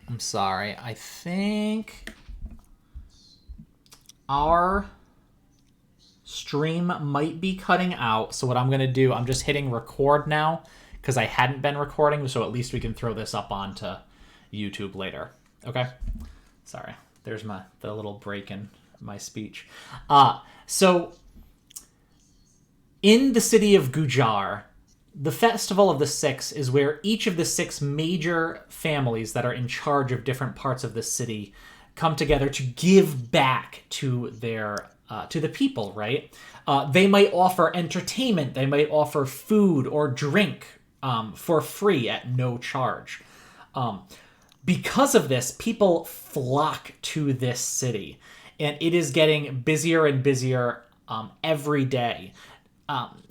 I'm sorry. I think our stream might be cutting out. So what I'm going to do, I'm just hitting record now because I hadn't been recording. So at least we can throw this up onto YouTube later. Okay. Sorry. There's the little break in my speech. So in the city of Gujar, the Festival of the Six is where each of the six major families that are in charge of different parts of the city come together to give back to the people. Right? They might offer entertainment. They might offer food or drink for free at no charge. Because of this, people flock to this city, and it is getting busier and busier every day.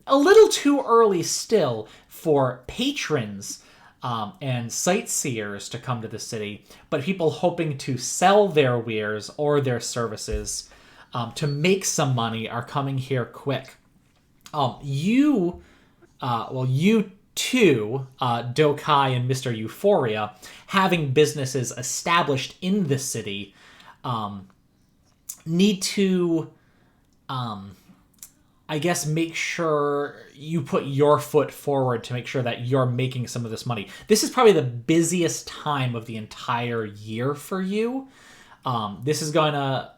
A little too early still for patrons and sightseers to come to the city, but people hoping to sell their wares or their services to make some money are coming here quick. You two, Dokai and Mr. Euphoria, having businesses established in the city, need to I guess make sure you put your foot forward to make sure that you're making some of this money. This is probably the busiest time of the entire year for you. This is going to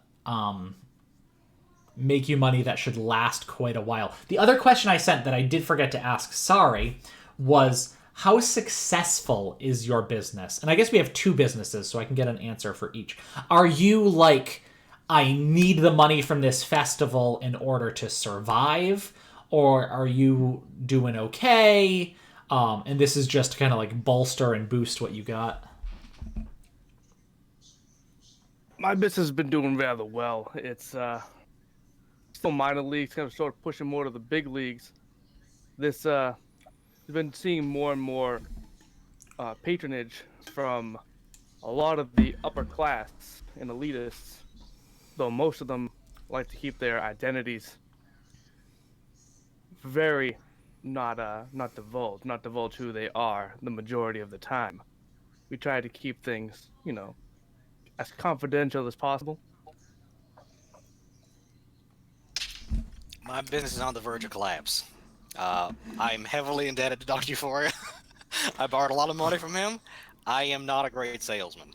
make you money that should last quite a while. The other question I sent that I did forget to ask, sorry, was how successful is your business? And I guess we have two businesses, so I can get an answer for each. Are you like, I need the money from this festival in order to survive? Or are you doing okay? And this is just to kind of like bolster and boost what you got? My business has been doing rather well. It's still minor leagues, kind of sort of pushing more to the big leagues. This I've been seeing more and more patronage from a lot of the upper class and elitists, though most of them like to keep their identities very not divulge who they are the majority of the time. We try to keep things, as confidential as possible. My business is on the verge of collapse. I'm heavily indebted to Dr. Euphoria. I borrowed a lot of money from him. I am not a great salesman.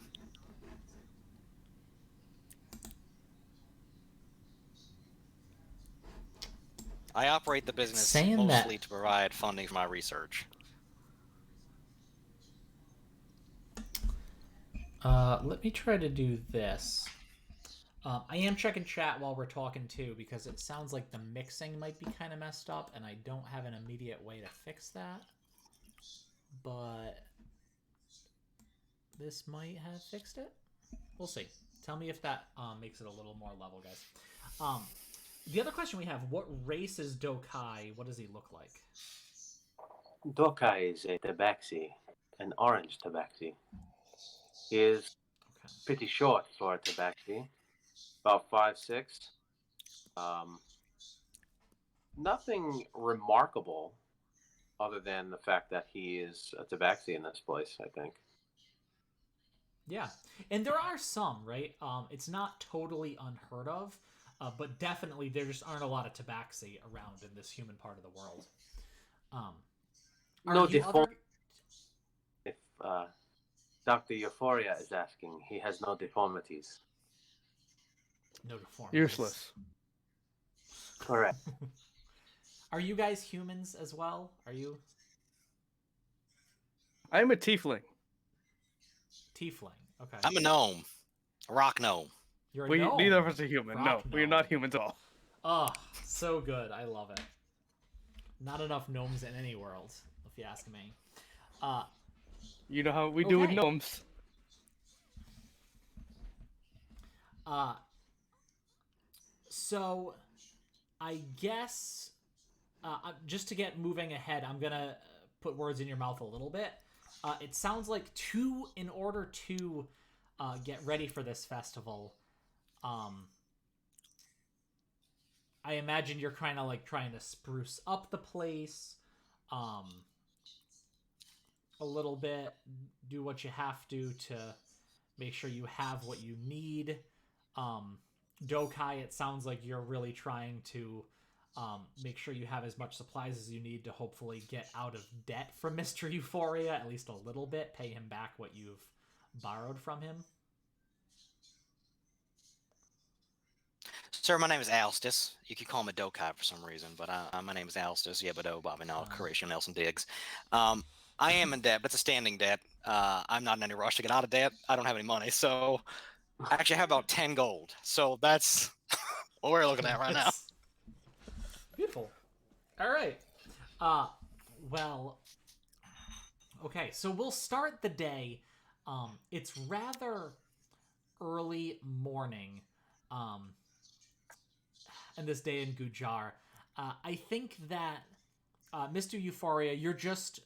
I operate the business Saying mostly that, to provide funding for my research. let me try to do this. I am checking chat while we're talking too, because it sounds like the mixing might be kind of messed up, and I don't have an immediate way to fix that. But this might have fixed it. We'll see. Tell me if that makes it a little more level, guys. The other question we have: what race is Dokai? What does he look like? Dokai is a tabaxi, an orange tabaxi. He is Okay. pretty short for a tabaxi, about 5'6". Nothing remarkable other than the fact that he is a tabaxi in this place, I think. Yeah, and there are some, right? It's not totally unheard of, but definitely there just aren't a lot of tabaxi around in this human part of the world. Um, are No you deform. other? If Dr. Euphoria is asking, he has no deformities. No deformities. Useless. Correct. Are you guys humans as well? Are you I am a tiefling. tiefling? Okay. I'm a gnome. A rock gnome. You're a We gnome. neither of us are human. Rock No, we are gnome. not humans at all. Oh, so good. I love it. Not enough gnomes in any world, if you ask me. You know how we do with Okay. gnomes. So I guess just to get moving ahead, I'm gonna put words in your mouth a little bit. It sounds like in order to get ready for this festival, I imagine you're kind of like trying to spruce up the place, a little bit, do what you have to make sure you have what you need. Dokai, it sounds like you're really trying to make sure you have as much supplies as you need to hopefully get out of debt from Mr. Euphoria, at least a little bit, pay him back what you've borrowed from him. Sir, my name is Alstus. You could call me Dokai for some reason, but my name is Alstus. Yebado, Bobby Nall, Horatio Nelson Diggs. I am in debt, but it's a standing debt. I'm not in any rush to get out of debt. I don't have any money, so actually I have about 10 gold. So that's what we're looking at right now. Beautiful. All right. Well, okay, so we'll start the day. It's rather early morning. And this day in Gujar. I think that Mr. Euphoria, you're just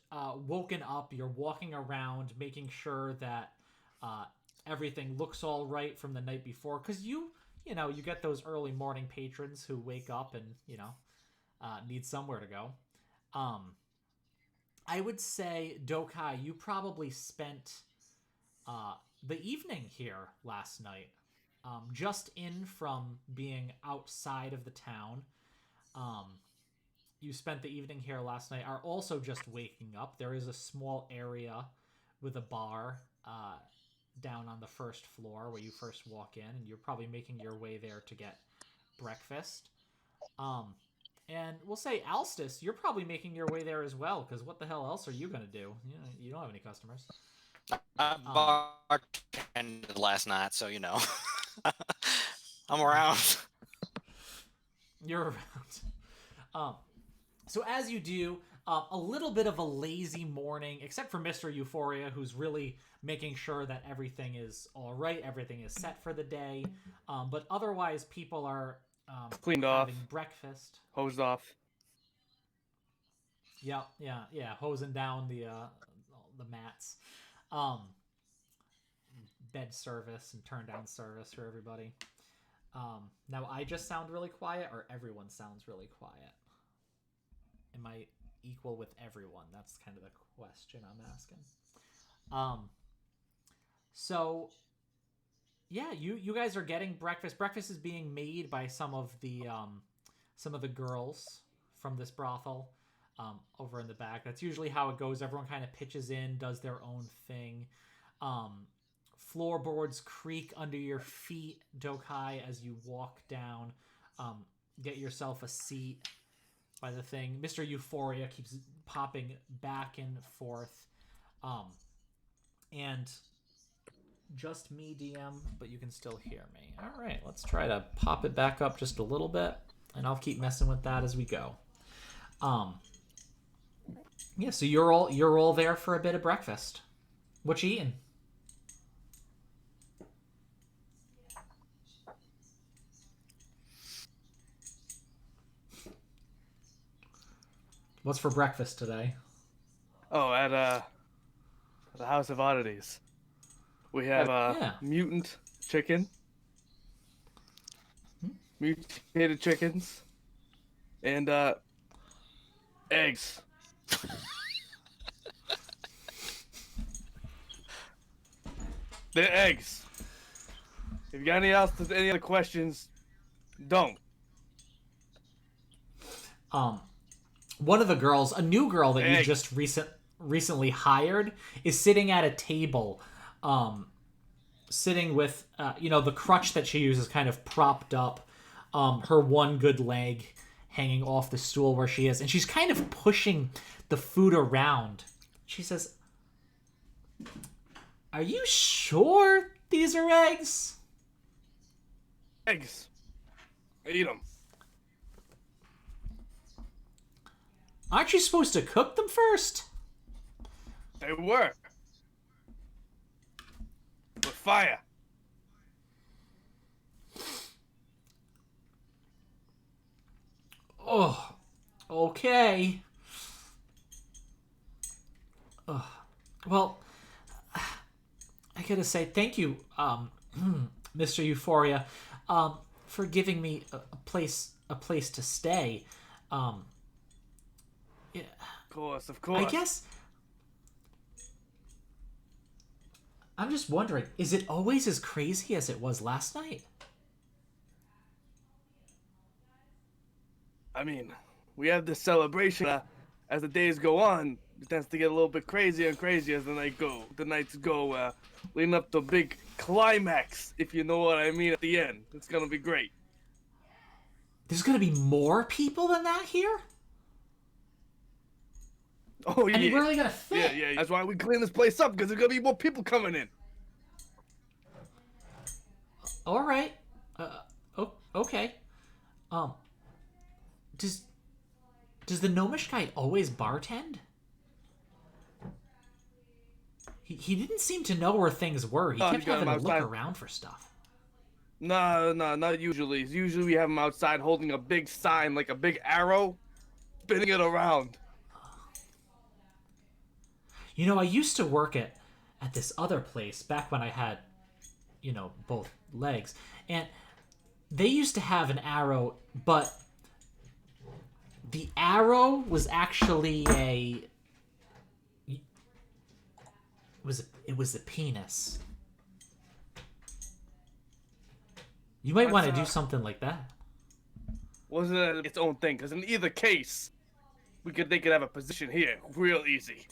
woken up. You're walking around, making sure that everything looks all right from the night before. Because you get those early morning patrons who wake up and need somewhere to go. I would say, Dokai, you probably spent the evening here last night. Just in from being outside of the town. You spent the evening here last night, are also just waking up. There is a small area with a bar down on the first floor where you first walk in, and you're probably making your way there to get breakfast. And we'll say, Alstus, you're probably making your way there as well, because what the hell else are you going to do? You don't have any customers. I bartended last night, so I'm around. You're around. So as you do, a little bit of a lazy morning, except for Mr. Euphoria, who's really making sure that everything is all right, everything is set for the day. But otherwise, people are cleaned having off, breakfast, hosed off. Yeah, hosing down the mats, bed service and turn down service for everybody. Now, I just sound really quiet, or everyone sounds really quiet? Am I equal with everyone? That's kind of the question I'm asking. So, yeah, you guys are getting breakfast. Breakfast is being made by some of the girls from this brothel over in the back. That's usually how it goes. Everyone kind of pitches in, does their own thing. Floorboards creak under your feet, Dokai, as you walk down. Get yourself a seat by the thing. Mr. Euphoria keeps popping back and forth. And just me, DM, but you can still hear me. All right, let's try to pop it back up just a little bit, and I'll keep messing with that as we go. Yeah, so you're all there for a bit of breakfast. What you eating? What's for breakfast today? Oh, at the House of Oddities, we have mutant chicken, mutated chickens, and eggs. They're eggs. If you got any other questions, don't. One of the girls, a new girl that you just recently hired, is sitting at a table, sitting with, the crutch that she uses kind of propped up, her one good leg hanging off the stool where she is, and she's kind of pushing the food around. She says, "Are you sure these are eggs?" Eggs. Eat them. Aren't you supposed to cook them first? They were. With fire. Oh, okay. Well, I gotta say thank you, Mr. Euphoria, for giving me a place to stay. Of course. I guess I'm just wondering, is it always as crazy as it was last night? I mean, we have this celebration. As the days go on, it tends to get a little bit crazier and crazier as the nights go, leading up to a big climax, if you know what I mean, at the end. It's gonna be great. There's gonna be more people than that here? Oh, yeah. I mean, where are they gonna fit? Yeah. That's why we clean this place up, because there's gonna be more people coming in. All right. Okay. Does the gnomish guy always bartend? He didn't seem to know where things were. He kept having to look around for stuff. No, not usually. Usually we have him outside holding a big sign, like a big arrow, spinning it around. You know, I used to work at this other place back when I had, both legs. And they used to have an arrow, but the arrow was actually it was a penis. You might want to do something like that. Wasn't it its own thing? Because in either case, they could have a position here real easy.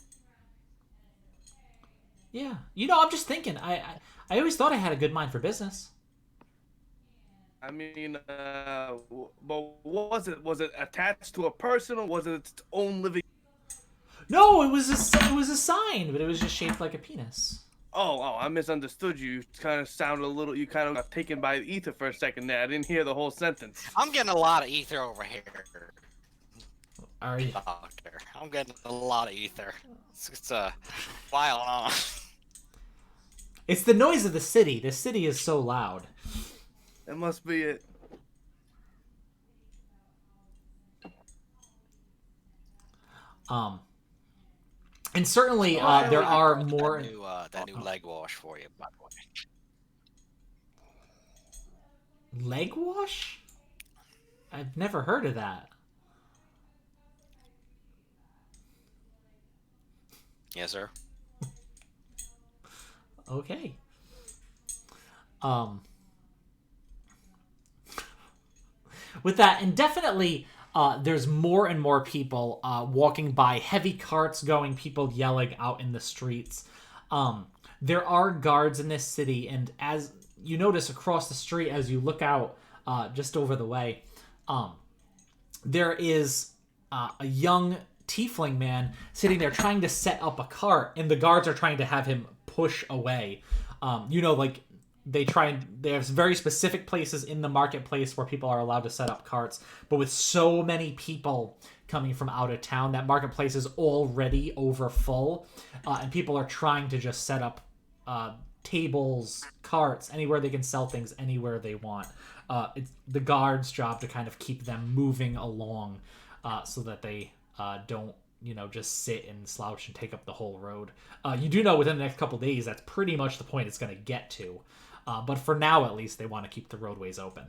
Yeah. I'm just thinking. I always thought I had a good mind for business. I mean, but was it attached to a person, or was it its own living? No, it was a sign, but it was just shaped like a penis. Oh, I misunderstood you. You kind of sounded a little. You kind of got taken by the ether for a second there. I didn't hear the whole sentence. I'm getting a lot of ether over here. Are you? Doctor, I'm getting a lot of ether. It's wild on. It's the noise of the city. The city is so loud. That must be it. And certainly there are more. That new leg wash for you, by the way. Leg wash? I've never heard of that. Yes, sir. Okay. With that, and definitely there's more and more people walking by, heavy carts going, people yelling out in the streets. There are guards in this city, and as you notice across the street, as you look out just over the way, there is a young tiefling man sitting there trying to set up a cart, and the guards are trying to have him push away. There's very specific places in the marketplace where people are allowed to set up carts, but with so many people coming from out of town, that marketplace is already over full, and people are trying to just set up tables, carts, anywhere they can sell things, anywhere they want. It's the guards' job to kind of keep them moving along so that they don't just sit and slouch and take up the whole road. You do know within the next couple days that's pretty much the point it's going to get to. But for now, at least, they want to keep the roadways open.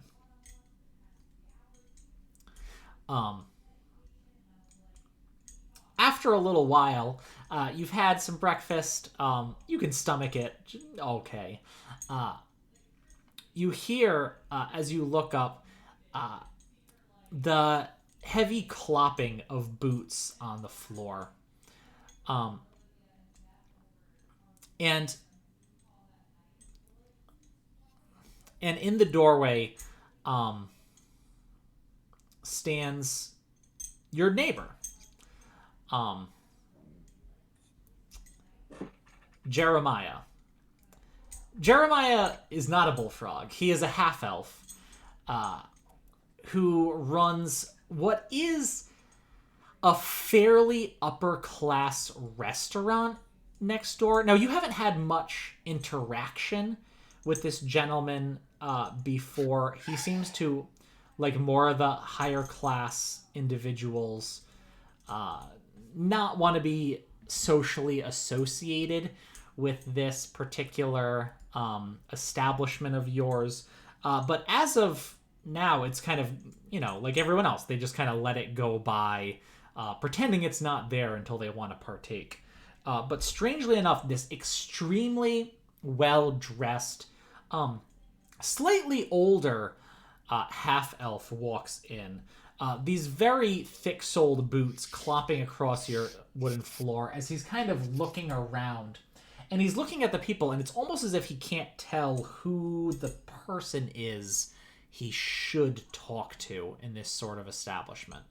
After a little while, you've had some breakfast. You can stomach it. Okay. You hear, as you look up, the heavy clopping of boots on the floor. And in the doorway stands your neighbor, Jeremiah. Jeremiah is not a bullfrog. He is a half-elf who runs what is a fairly upper-class restaurant next door. Now, you haven't had much interaction with this gentleman before. He seems to like more of the higher-class individuals not want to be socially associated with this particular establishment of yours. But as of now, it's kind of, like everyone else. They just kind of let it go by, pretending it's not there until they want to partake. But strangely enough, this extremely well-dressed, slightly older half-elf walks in. These very thick-soled boots clopping across your wooden floor as he's kind of looking around. And he's looking at the people, and it's almost as if he can't tell who the person is he should talk to in this sort of establishment.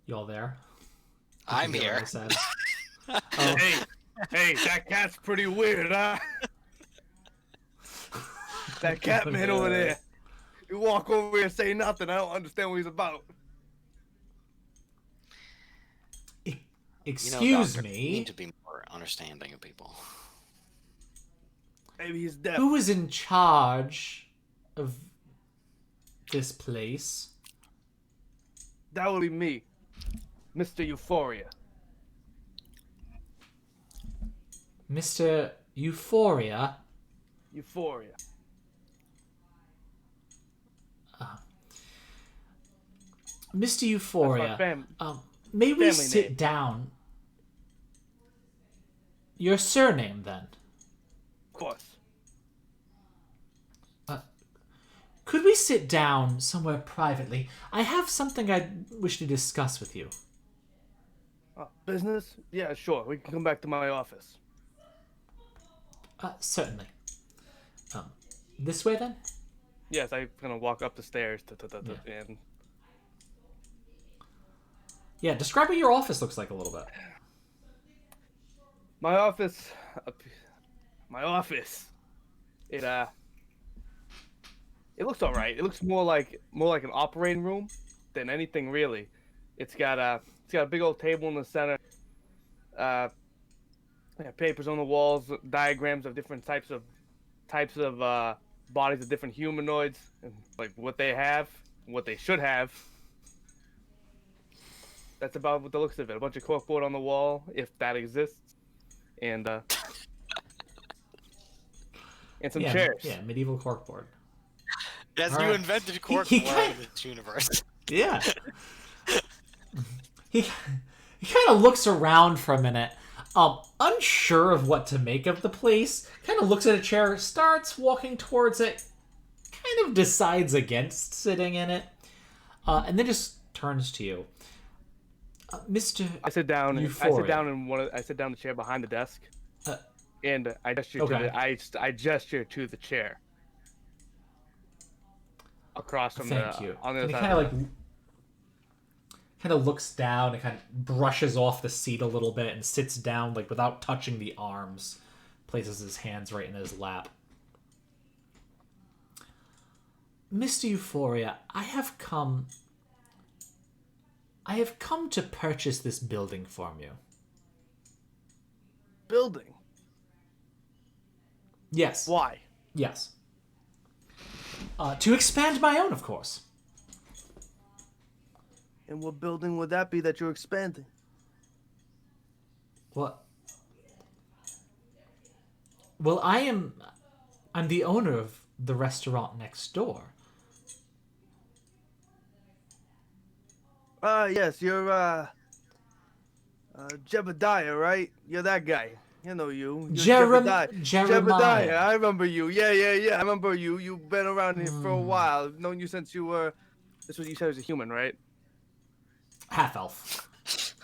Y'all there? I'm You hear what here. I said? Oh, Hey, that cat's pretty weird, huh? That cat man over there. You walk over here and say nothing. I don't understand what he's about. excuse Doctor, you me. need to be more understanding of people. Maybe he's deaf. Who is in charge of this place? That would be me, Mr. Euphoria. Mr. Euphoria? Euphoria. Mr. Euphoria, may we family sit name. down? Your surname, then? Of course. Could we sit down somewhere privately? I have something I wish to discuss with you. Business? Yeah, sure. We can come back to my office. Certainly. This way, then? Yes, I'm gonna walk up the stairs and Yeah, describe what your office looks like a little bit. my office. It looks all right. It looks more like an operating room than anything really. It's got a big old table in the center. Papers on the walls, diagrams of different types of bodies of different humanoids, and like what they have, what they should have. That's about what the looks of it. A bunch of corkboard on the wall, if that exists, and some chairs. Yeah, medieval corkboard. Yes, All you right. invented He corkboard in this universe. Yeah. he kind of looks around for a minute, unsure of what to make of the place. Kind of looks at a chair, starts walking towards it, kind of decides against sitting in it, and then just turns to you, Mr. I sit down. Euphoria. I sit down in the chair behind the desk, Uh, and I gesture okay. I gesture to the chair across from Thank you. on the And other he side. kind of looks down and kind of brushes off the seat a little bit and sits down like without touching the arms. Places his hands right in his lap. Mr. Euphoria, I have come to purchase this building from you. Building. Yes. Why? Yes. To expand my own, of course. And what building would that be that you're expanding? What? Well, I'm the owner of the restaurant next door. Yes, you're Jebediah, right? You're that guy. I know you. You're Jebediah. Jeremiah. I remember you. Yeah. I remember you. You've been around here for a while. I've known you since you were. That's what you said was a human, right? Half elf.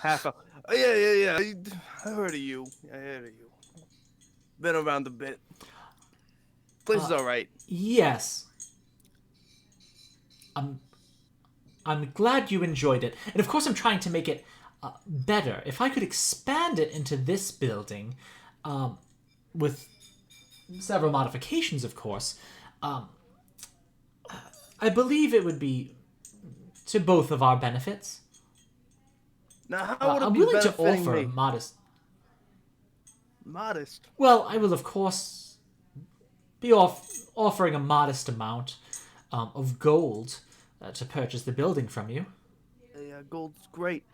Half a. Oh, yeah. I heard of you. Been around a bit. Place is all right. Yes. I'm glad you enjoyed it. And of course I'm trying to make it better. If I could expand it into this building, with several modifications, of course, I believe it would be to both of our benefits. Now, how would it I'm be willing to benefiting offer me? a modest... Modest. Well, I will, of course, be offering a modest amount of gold to purchase the building from you. Yeah, gold's great.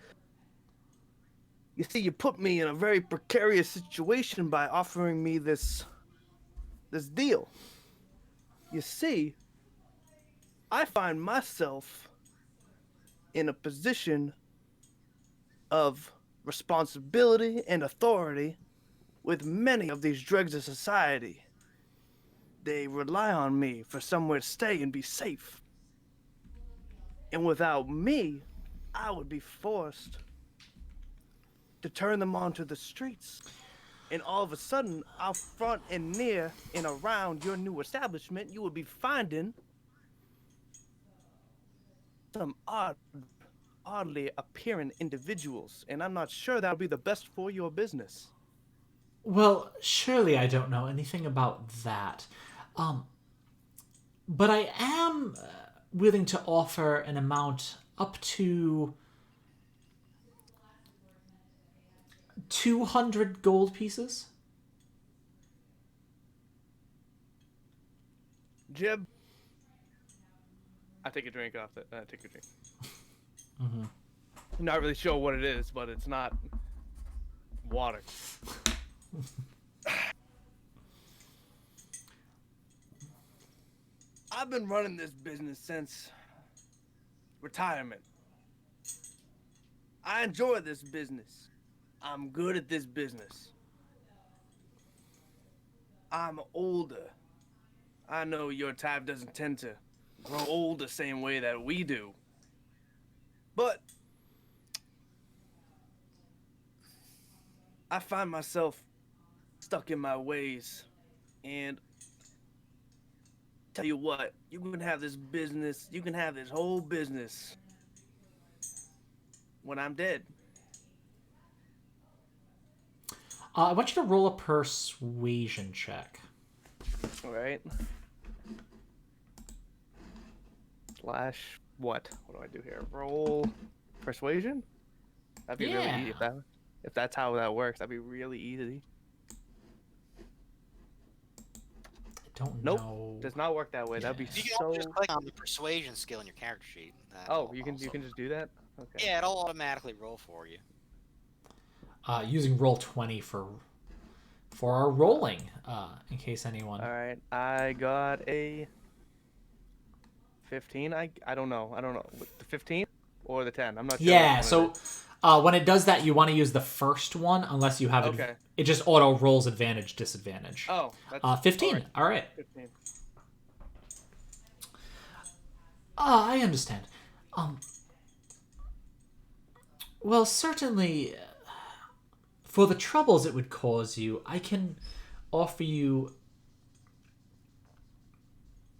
You see, you put me in a very precarious situation by offering me this deal. You see, I find myself in a position of responsibility and authority with many of these dregs of society. They rely on me for somewhere to stay and be safe. And without me, I would be forced to turn them onto the streets. And all of a sudden, out front and near and around your new establishment, you would be finding some oddly appearing individuals. And I'm not sure that would be the best for your business. Well, surely I don't know anything about that. But I am willing to offer an amount up to 200 gold pieces. Jib, I take a drink off it. I take a drink. Mm-hmm. I'm not really sure what it is, but it's not water. I've been running this business since retirement. I enjoy this business. I'm good at this business. I'm older. I know your type doesn't tend to grow old the same way that we do. But I find myself stuck in my ways. And tell you what, you can have this business, you can have this whole business when I'm dead. I want you to roll a persuasion check. All right. Slash what? What do I do here? Roll persuasion? That'd be really easy if that's how that works. That'd be really easy. Don't Nope. know. Does not work that way. That'd be You can so. just click on the persuasion skill in your character sheet. Oh, you can just do that. Okay. Yeah, it'll automatically roll for you. Using Roll20 for our rolling, in case anyone. All right. I got a 15. I don't know. The 15 or the 10. I'm not sure. Yeah. So when it does that, you want to use the first one unless you have it. Okay. It just auto rolls advantage disadvantage. Oh, that's 15. All right. 15. I understand. Well, certainly, for the troubles it would cause you, I can offer you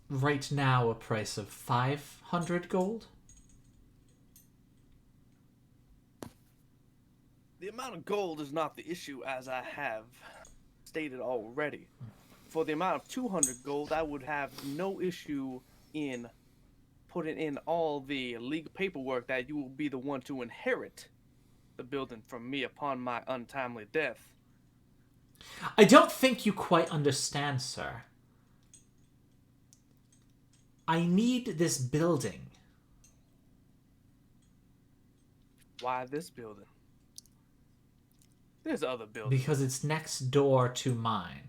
right now a price of 500 gold. The amount of gold is not the issue, as I have stated already. For the amount of 200 gold, I would have no issue in putting in all the legal paperwork that you will be the one to inherit the building from me upon my untimely death. I don't think you quite understand, sir. I need this building. Why this building? There's other buildings. Because it's next door to mine.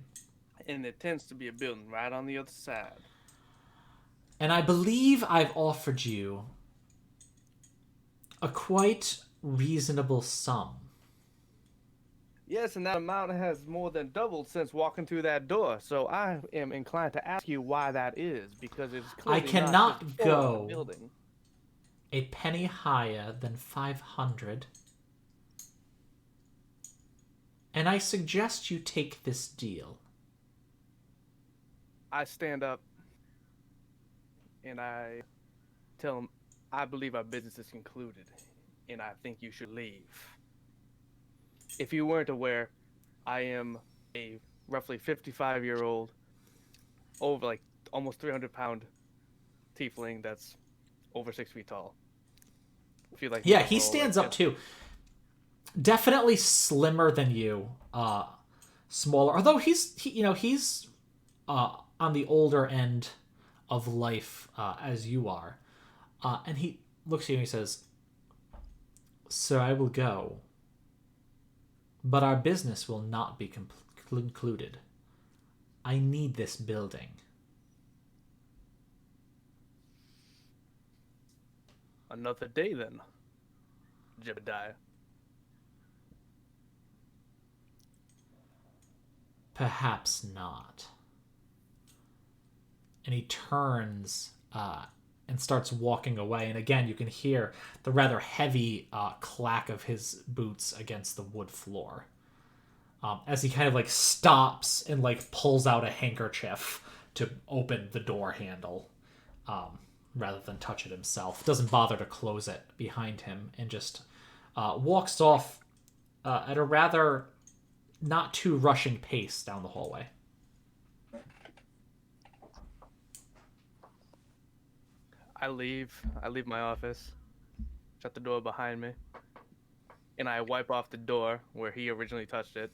And it tends to be a building right on the other side. And I believe I've offered you a quite reasonable sum. Yes, and that amount has more than doubled since walking through that door. So I am inclined to ask you why that is, because it's clearly I cannot not just for go the building. a penny higher than 500. And I suggest you take this deal. I stand up and I tell him, I believe our business is concluded and I think you should leave. If you weren't aware, I am a roughly 55-year-old, over like almost 300-pound tiefling that's over 6 feet tall. If you like, yeah, he stands up too. Definitely slimmer than you, smaller. Although he's on the older end of life as you are, and he looks at you and he says, "Sir, I will go, But our business will not be concluded. I need this building. Another day then, Jebediah. Perhaps not. And he turns and starts walking away. And again, you can hear the rather heavy clack of his boots against the wood floor. As he kind of like stops and like pulls out a handkerchief to open the door handle rather than touch it himself. Doesn't bother to close it behind him and just walks off at a rather not too rushing pace down the hallway. I leave my office, shut the door behind me, and I wipe off the door where he originally touched it.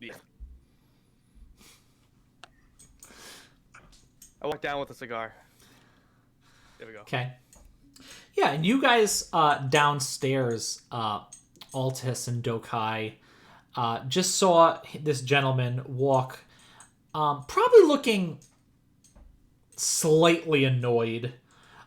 Yeah. I walk down with a cigar. There we go. Okay. Yeah, and you guys downstairs, Altus and Dokai, just saw this gentleman walk, probably looking slightly annoyed,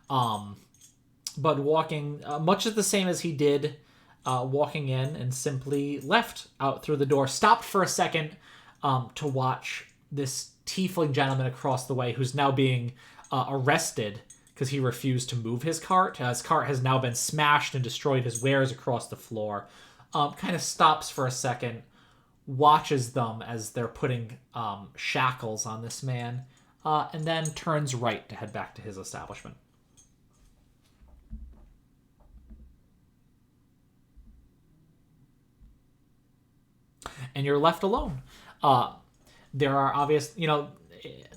but walking much the same as he did, walking in, and simply left out through the door. Stopped for a second to watch this tiefling gentleman across the way, who's now being arrested because he refused to move his cart. His cart has now been smashed and destroyed. His wares across the floor. Kind of stops for a second, watches them as they're putting shackles on this man, and then turns right to head back to his establishment. And you're left alone. There are obvious, now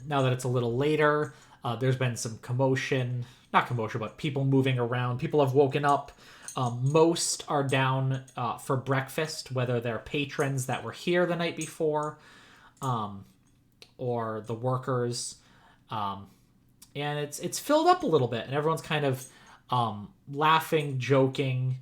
that it's a little later, there's been some commotion. Not commotion, but people moving around. People have woken up. Most are down for breakfast, whether they're patrons that were here the night before, or the workers. And it's filled up a little bit, and everyone's kind of laughing, joking,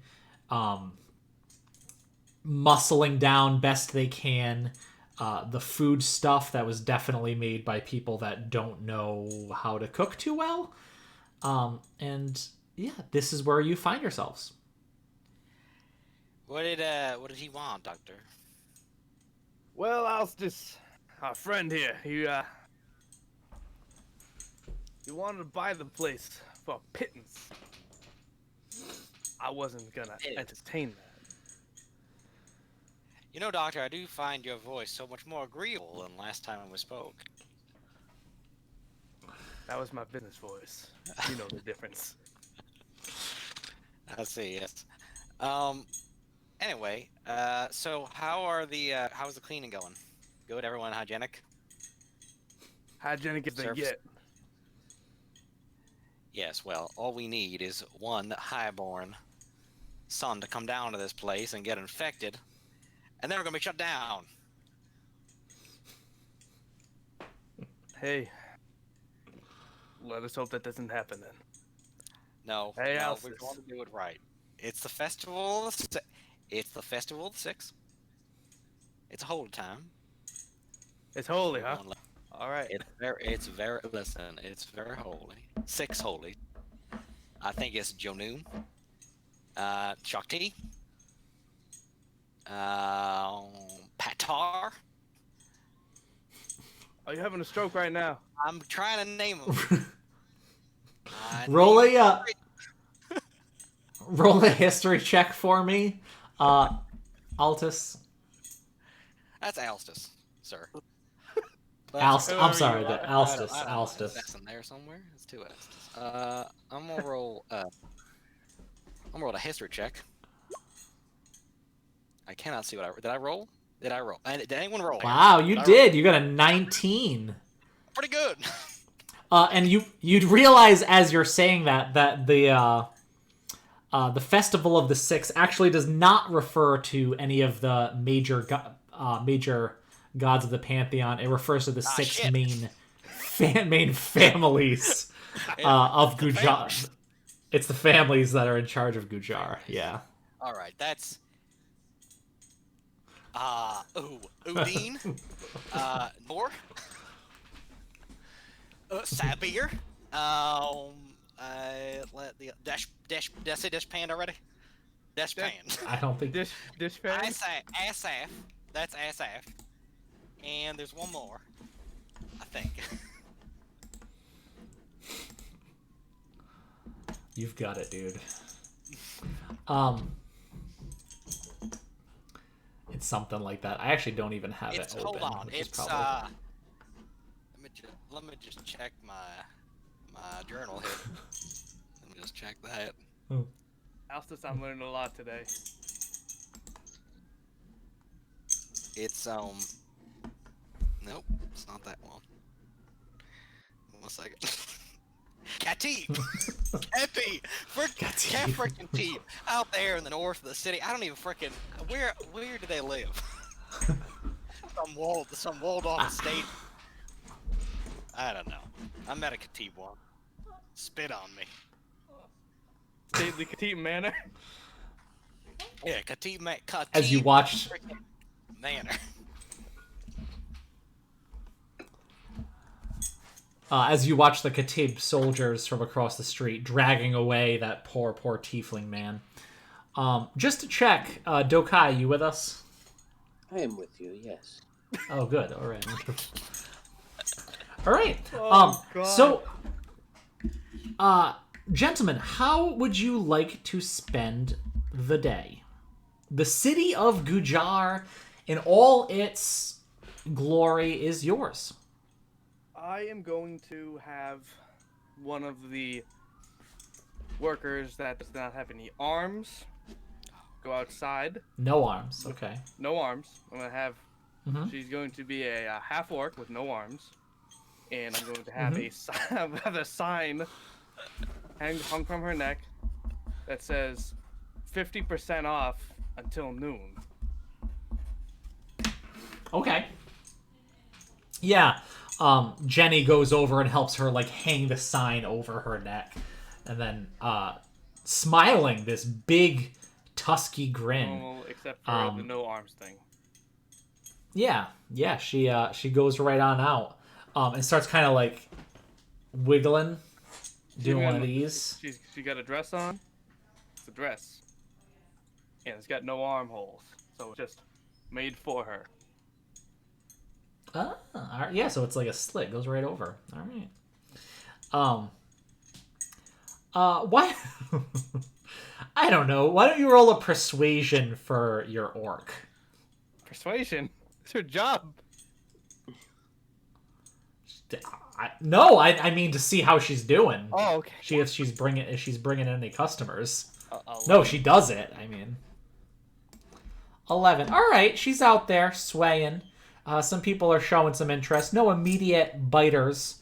muscling down best they can. The food stuff that was definitely made by people that don't know how to cook too well. And yeah, this is where you find yourselves. What did he want, Doctor? Well, our friend here, he wanted to buy the place for a pittance. I wasn't gonna entertain that. You know, Doctor, I do find your voice so much more agreeable than last time we spoke. That was my business voice. You know the difference. I see. Yes. Anyway, so how's the cleaning going? Good. Everyone hygienic? Hygienic as they get. Yes. Well, all we need is one highborn son to come down to this place and get infected, and then we're gonna be shut down. Hey, let us hope that doesn't happen then. No, hey, no, we're going to do it right. It's the festival. It's the festival of the Six. It's a holy time. It's holy, huh? All right. It's very. Listen, it's very holy. Six holy. I think it's Jonun, Shakti, Patar. Are you having a stroke right now? I'm trying to name them. Roll a history check for me, Altus. That's Alstus, sir. I'm sorry, Alstus. Alstus. S in there somewhere. It's two Alstus. I'm gonna roll. I'm gonna roll a history check. I cannot see what I did. I roll? Did I roll? Did anyone roll? Wow, you did. You got a 19. Pretty good. And you'd realize as you're saying that the Festival of the Six actually does not refer to any of the major gods of the pantheon. It refers to the six main families of Gujar. It's the families that are in charge of Gujar. Yeah. All right, that's. Udine. Nor. Sabir. Let the dash. Did I say Dashpan already? Dashpan. I don't think. Dish fan. Asaf. That's Asaf. And there's one more. I think. You've got it, dude. It's something like that. I actually don't even have it open. Hold on. It's It's probably... let me just check my journal here. Let me just check that. Alstus, I'm learning a lot today. It's nope, it's not that one. 1 second. Katib! Epi! Katib. Freaking Teeb! Out there in the north of the city. I don't even freaking... Where do they live? Some walled off estate. I don't know. I met a Katib one. Spit on me. Stately Katib Manor. Yeah, Katib As you watched... Manor. As you watch the Katib soldiers from across the street dragging away that poor tiefling man. Just to check, Dokai, you with us? I am with you, yes. Oh, good. All right. All right. Oh, God. So, gentlemen, how would you like to spend the day? The city of Gujar, in all its glory, is yours. I am going to have one of the workers that does not have any arms go outside. No arms. Okay. No arms. I'm going to have... Mhm. She's going to be a half-orc with no arms. And I'm going to have a sign hung from her neck that says 50% off until noon. Okay. Yeah. Jenny goes over and helps her like hang the sign over her neck, and then smiling this big tusky grin. Normal, except for the no arms thing. Yeah. She goes right on out, and starts kind of like wiggling, doing one of these. She got a dress on. It's a dress, and it's got no armholes, so it's just made for her. All right. Yeah, so it's like a slit, goes right over. All right. Why? I don't know. Why don't you roll a persuasion for your orc? Persuasion? It's her job. No, I mean to see how she's doing. Oh, okay. If she's bringing in any customers. No, No, she does it. I mean, 11. All right, she's out there swaying. Some people are showing some interest. No immediate biters.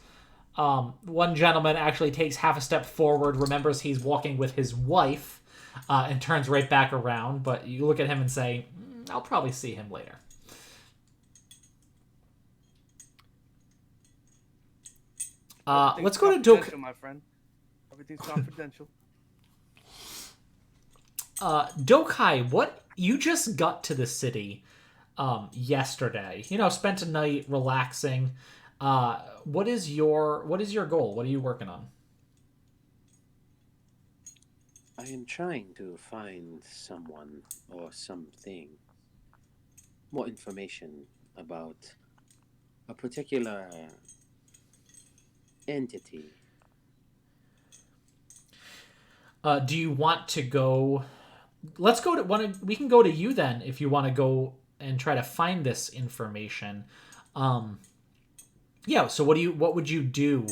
One gentleman actually takes half a step forward, remembers he's walking with his wife, and turns right back around. But you look at him and say, I'll probably see him later. Let's go to Confidential, my friend. Everything's confidential. Dokai, what you just got to the city yesterday. Spent a night relaxing. What is your goal? What are you working on? I am trying to find someone or something, more information about a particular entity. Do you want to go? Let's go to we can go to you then if you want to go and try to find this information. Yeah. So what would you do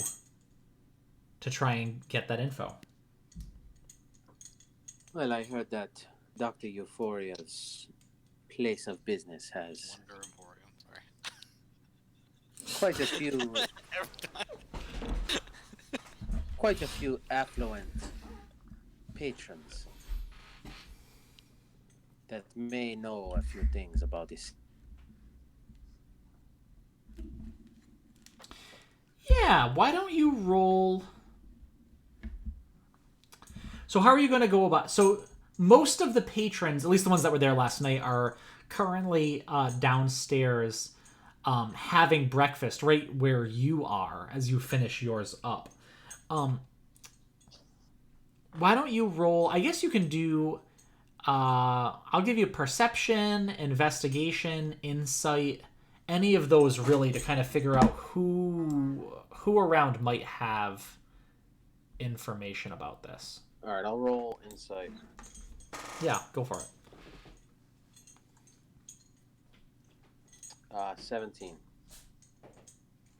to try and get that info? Well, I heard that Dr. Euphoria's place of business has Wonder Emporium, sorry. quite a few Every time. quite a few affluent patrons that may know a few things about this. Yeah, why don't you roll? So how are you going to go about? So most of the patrons, at least the ones that were there last night, are currently downstairs having breakfast right where you are as you finish yours up. Why don't you roll? I guess you can do. I'll give you perception, investigation, insight, any of those really to kind of figure out who around might have information about this. All right, I'll roll insight. Yeah, go for it. 17.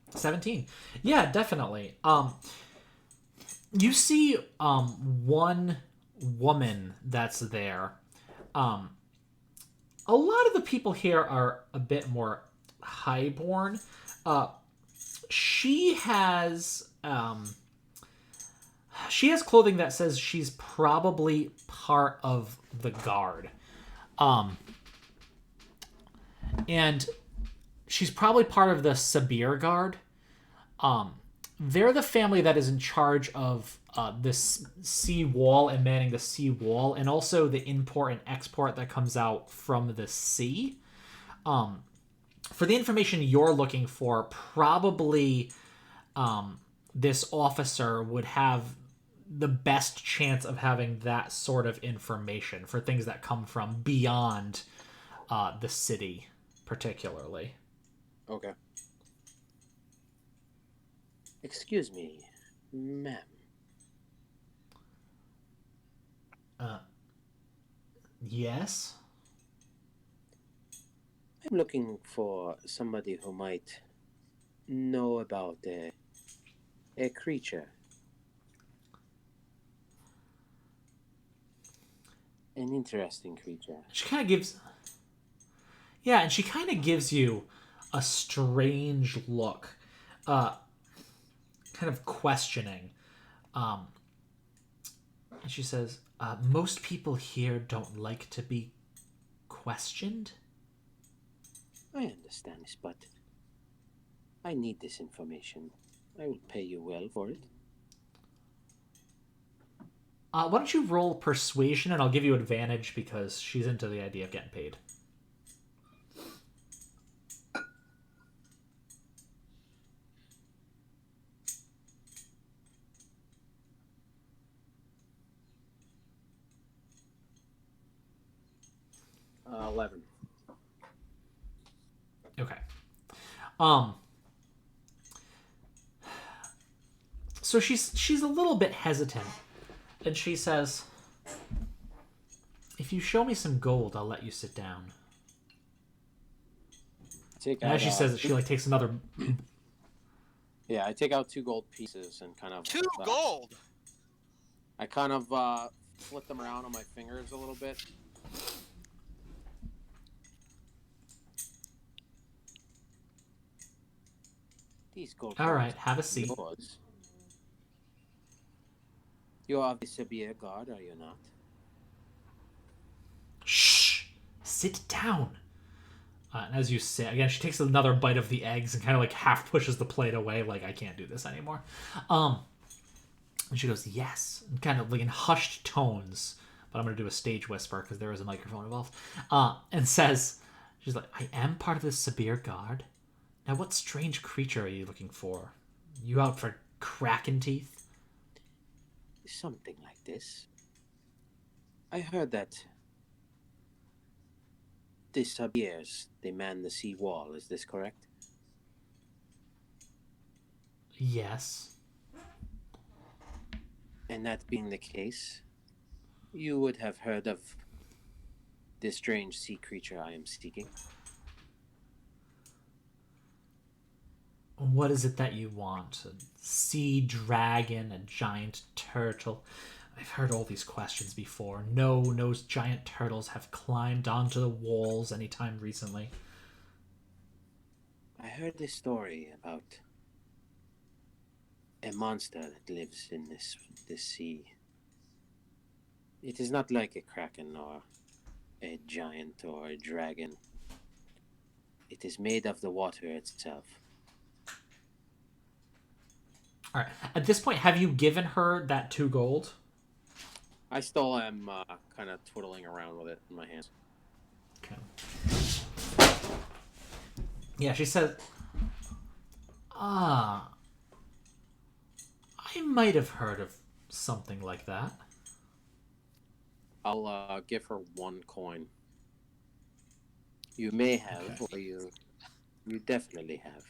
17. Yeah, definitely. You see one woman that's there. A lot of the people here are a bit more highborn. She has clothing that says she's probably part of the guard. And she's probably part of the Sabir Guard. They're the family that is in charge of this sea wall and manning the sea wall, and also the import and export that comes out from the sea. For the information you're looking for, probably this officer would have the best chance of having that sort of information for things that come from beyond the city, particularly. Okay. Excuse me, ma'am. Yes? I'm looking for somebody who might know about a creature. An interesting creature. She kind of gives... Yeah, and she kind of gives you a strange look. Kind of questioning. And she says, most people here don't like to be questioned. I understand this, but I need this information. I will pay you well for it. Why don't you roll persuasion, and I'll give you advantage because she's into the idea of getting paid. Uh, 11. Okay. So she's a little bit hesitant, and she says, "If you show me some gold, I'll let you sit down." And as she says it, she like takes another. Yeah, I take out 2 gold pieces and kind of... 2 gold? I kind of flip them around on my fingers a little bit. These gold... All right, have a seat. Yours. You are the Sabir Guard, are you not? Shh! Sit down. And as you sit, again, she takes another bite of the eggs and kind of like half pushes the plate away, like, I can't do this anymore. And she goes, yes, and kind of like in hushed tones, but I'm going to do a stage whisper because there is a microphone involved, and says, she's like, I am part of the Sabir Guard. Now, what strange creature are you looking for? You out for kraken teeth? Something like this. I heard that the Sabirs, they man the sea wall, is this correct? Yes. And that being the case, you would have heard of this strange sea creature I am seeking. What is it that you want? A sea dragon, a giant turtle? I've heard all these questions before. No giant turtles have climbed onto the walls anytime recently. I heard this story about a monster that lives in this sea. It is not like a kraken or a giant or a dragon. It is made of the water itself. All right. At this point, have you given her that 2 gold? I still am kind of twiddling around with it in my hands. Okay. Yeah, she says, I might have heard of something like that. I'll give her 1 coin. You may have, Okay. or you definitely have.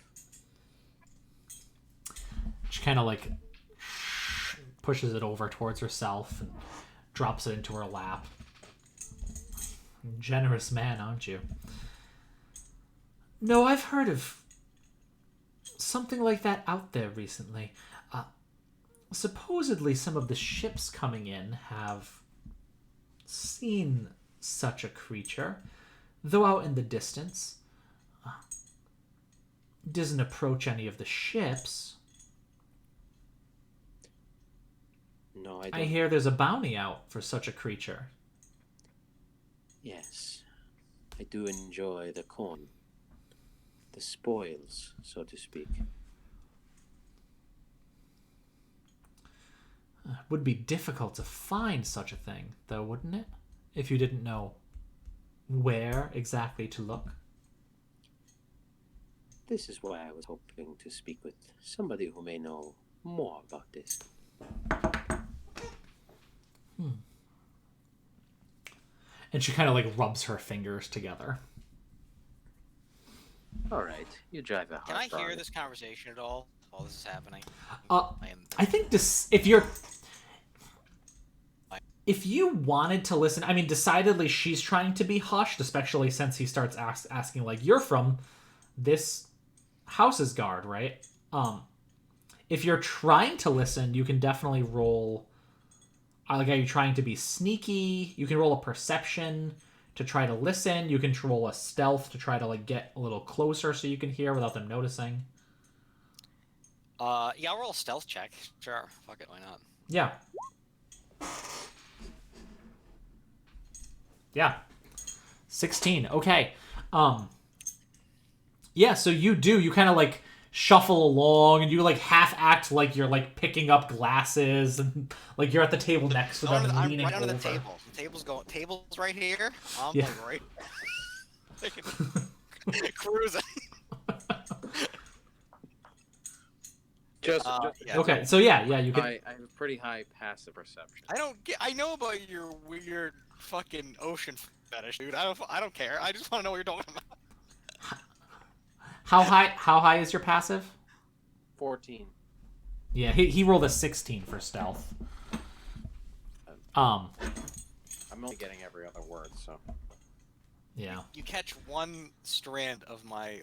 She kind of like pushes it over towards herself and drops it into her lap. Generous man, aren't you? No, I've heard of something like that out there recently. Supposedly, some of the ships coming in have seen such a creature, though out in the distance. Doesn't approach any of the ships. No, I don't. I hear there's a bounty out for such a creature. Yes, I do enjoy the corn. The spoils, so to speak. Would be difficult to find such a thing, though, wouldn't it? If you didn't know where exactly to look. This is why I was hoping to speak with somebody who may know more about this. And she kind of like rubs her fingers together. All right, you drive a Can I hard hear ride. this conversation at all while this is happening? Uh, I am. I think this, if you wanted to listen, I mean, decidedly she's trying to be hushed, especially since he starts asking like, "You're from this house's guard, right?" If you're trying to listen, you can definitely roll. Like, are you trying to be sneaky? You can roll a perception to try to listen. You can roll a stealth to try to like get a little closer so you can hear without them noticing. Yeah, I'll roll a stealth check. Sure. Fuck it, why not? Yeah. Yeah. 16. Okay. Yeah, so you kind of like shuffle along and you like half act like you're like picking up glasses and like you're at the table next to them and I'm leaning right under over. the table. Table's right here. I'm Yeah. like right cruising. Just Yeah. Okay, so yeah, you can. I have a pretty high passive perception. I know about your weird fucking ocean fetish, dude. I don't care. I just want to know what you're talking about. How high is your passive? 14. Yeah, he rolled a 16 for stealth. I'm only getting every other word, so. Yeah. You catch one strand of my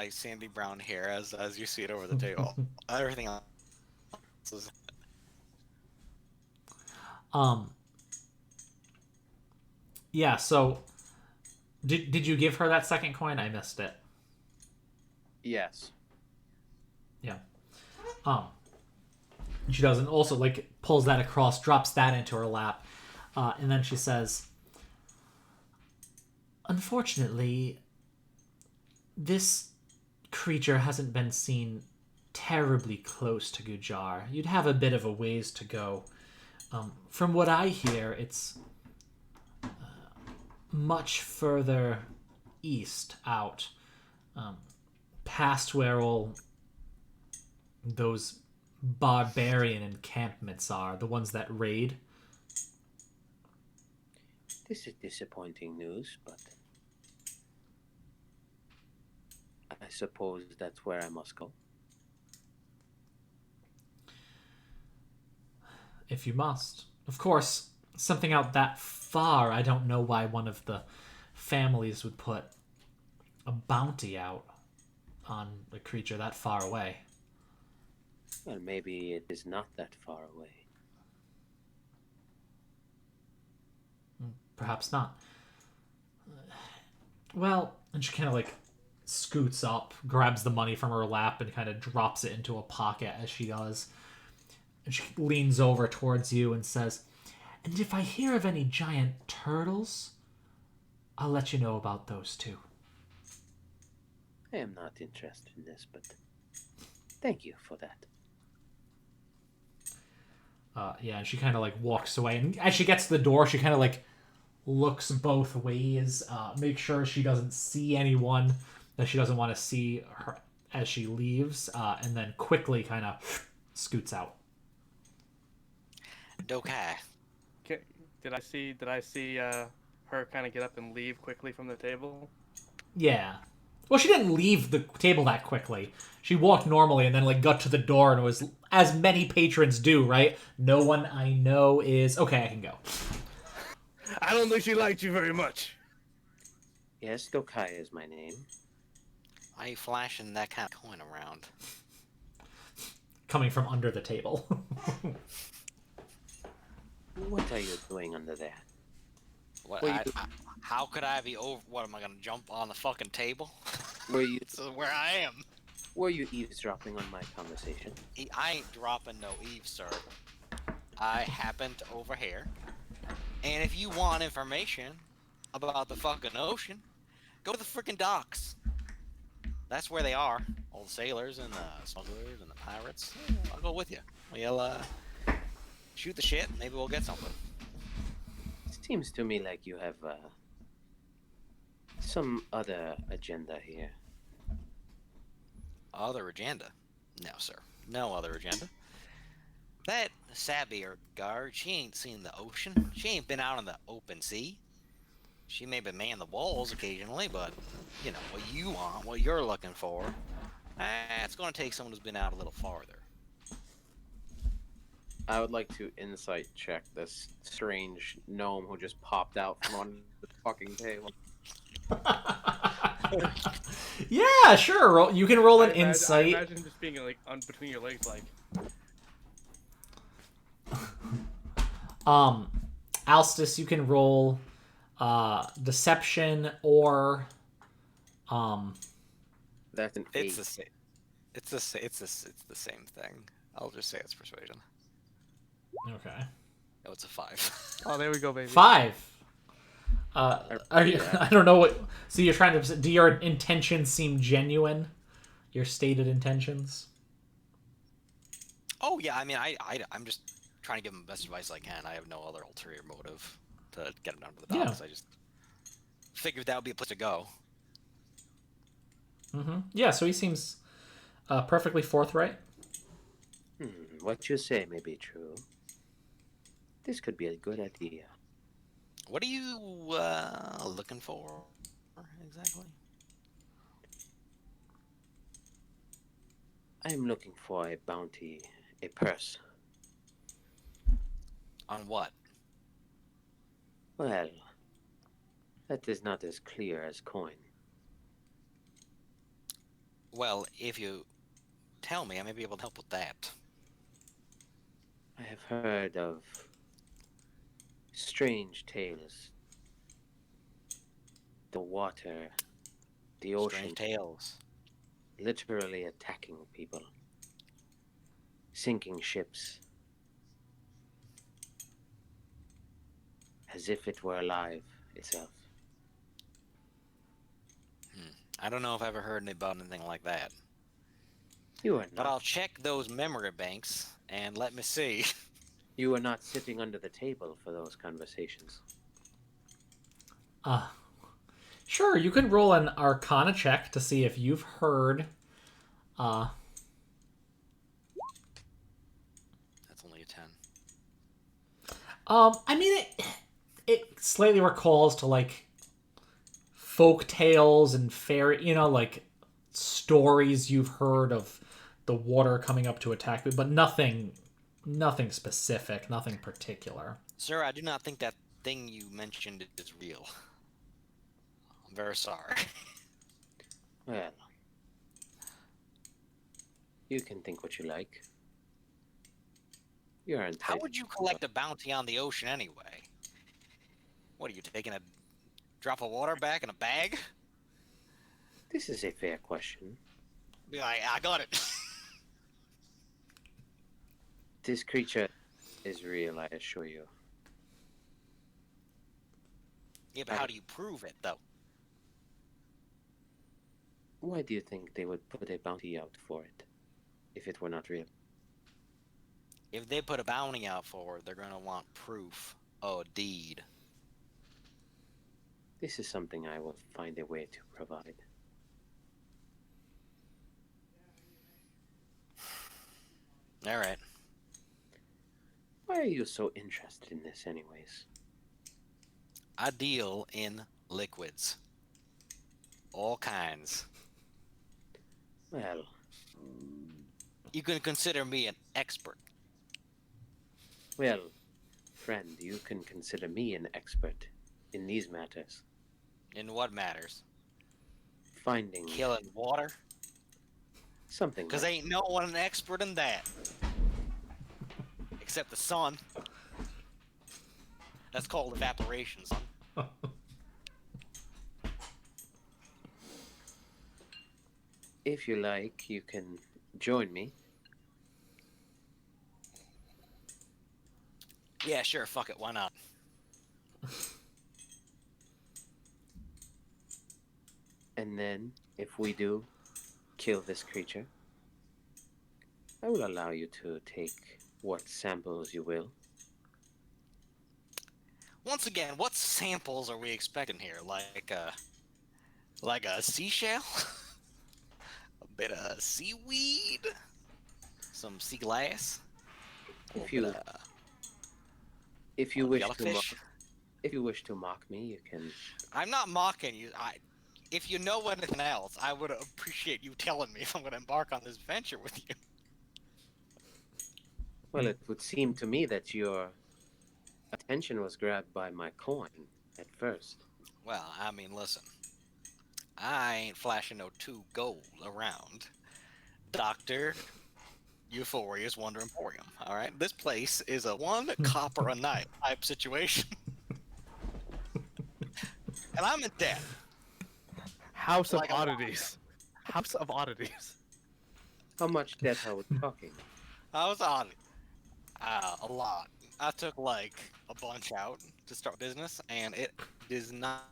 sandy brown hair as you see it over the table. Everything else is... Yeah, so did you give her that second coin? I missed it. Yes. Yeah. She does, and also like pulls that across, drops that into her lap, and then she says, "Unfortunately, this creature hasn't been seen terribly close to Gujar. You'd have a bit of a ways to go. From what I hear, it's much further east out, past where all those barbarian encampments are, the ones that raid." This is disappointing news, but I suppose that's where I must go. If you must. Of course, something out that far, I don't know why one of the families would put a bounty out on a creature that far away. Well, maybe it is not that far away. Perhaps not. Well, and she kind of like scoots up, grabs the money from her lap, and kind of drops it into a pocket as she does. And she leans over towards you and says, "And if I hear of any giant turtles, I'll let you know about those too." I am not interested in this, but thank you for that. Yeah, and she kind of like walks away, and as she gets to the door, she kind of like looks both ways, make sure she doesn't see anyone that she doesn't want to see her as she leaves, and then quickly kind of scoots out. Okay. Okay. Did I see her kind of get up and leave quickly from the table? Yeah. Well, she didn't leave the table that quickly. She walked normally and then like got to the door and was, as many patrons do, right? No one I know is okay. I can go. I don't think she liked you very much. Yes, Dokai is my name. Why are you flashing that kind of coin around? Coming from under the table. What are you doing under there? What? Well, How could I be over? What am I gonna jump on the fucking table? Were you This is where I am. were you eavesdropping on my conversation? I ain't dropping no eaves, sir. I happen to overhear. And if you want information about the fucking ocean, go to the freaking docks. That's where they are. All the sailors and the smugglers and the pirates. I'll go with you. We'll shoot the shit. Maybe we'll get something. Seems to me like you have some other agenda here. Other agenda? No, sir. No other agenda. That Sabier guard, she ain't seen the ocean. She ain't been out in the open sea. She may be man the walls occasionally, but, you know, what you want, what you're looking for, it's going to take someone who's been out a little farther. I would like to insight check this strange gnome who just popped out from on the fucking table. Yeah, sure. You can roll an I insight. imagine just being like between your legs, like. Alstus, you can roll deception or That's an It's 8. the same. It's the same thing. I'll just say it's persuasion. okay. Oh, it's a 5. Oh, there we go, baby. 5. Are you, I don't know what. So you're trying to. Do your intentions seem genuine? Your stated intentions? Oh yeah, I mean, I'm just trying to give him the best advice I can. I have no other ulterior motive to get him down to the docks. Yeah. I just figured that would be a place to go. Yeah. So he seems perfectly forthright. What you say may be true. This could be a good idea. What are you looking for exactly? I am looking for a bounty, a purse. On what? Well, that is not as clear as coin. Well, if you tell me, I may be able to help with that. I have heard of strange tales. The water, the ocean, Strange tales. literally attacking people, sinking ships, as if it were alive itself. I don't know if I've ever heard about anything like that. You are But not. I'll check those memory banks and let me see. You are not sitting under the table for those conversations. Sure. You can roll an Arcana check to see if you've heard. That's only a 10. I mean, it slightly recalls to like folk tales and fairy, like stories you've heard of the water coming up to attack, but nothing specific, nothing particular. Sir, I do not think that thing you mentioned is real. I'm very sorry. Well, you can think what you like. You're How entitled. would you collect a bounty on the ocean anyway? What are you taking a drop of water back in a bag? This is a fair question. Be like, I got it. This creature is real, I assure you. Yeah, but how do you prove it, though? Why do you think they would put a bounty out for it, if it were not real? If they put a bounty out for it, they're going to want proof of a deed. This is something I will find a way to provide. All right. Why are you so interested in this, anyways? I deal in liquids, all kinds. Well, You can consider me an expert. well, friend, you can consider me an expert in these matters. In what matters? Finding Killing water? something Because like ain't no one an expert in that. Except the sun. That's called evaporation, son. if you like, you can join me. Yeah, sure, fuck it, why not? And then, if we do kill this creature, I will allow you to take what samples you will. Once again, what samples are we expecting here? Like a seashell? A bit of seaweed? Some sea glass? If Bit you of if you wish to jellyfish? if you wish to mock me, you can. I'm not mocking you. If you know anything else, I would appreciate you telling me if I'm going to embark on this venture with you. Well, it would seem to me that your attention was grabbed by my coin at first. Well, I mean, listen. I ain't flashing no 2 gold around. Doctor Euphoria's Wonder Emporium, alright? This place is a 1 copper a night type situation. And I'm in debt. House of Like a lot. Oddities. House of Oddities. How much debt are we talking? I was on it. A lot. I took like a bunch out to start business, and it does not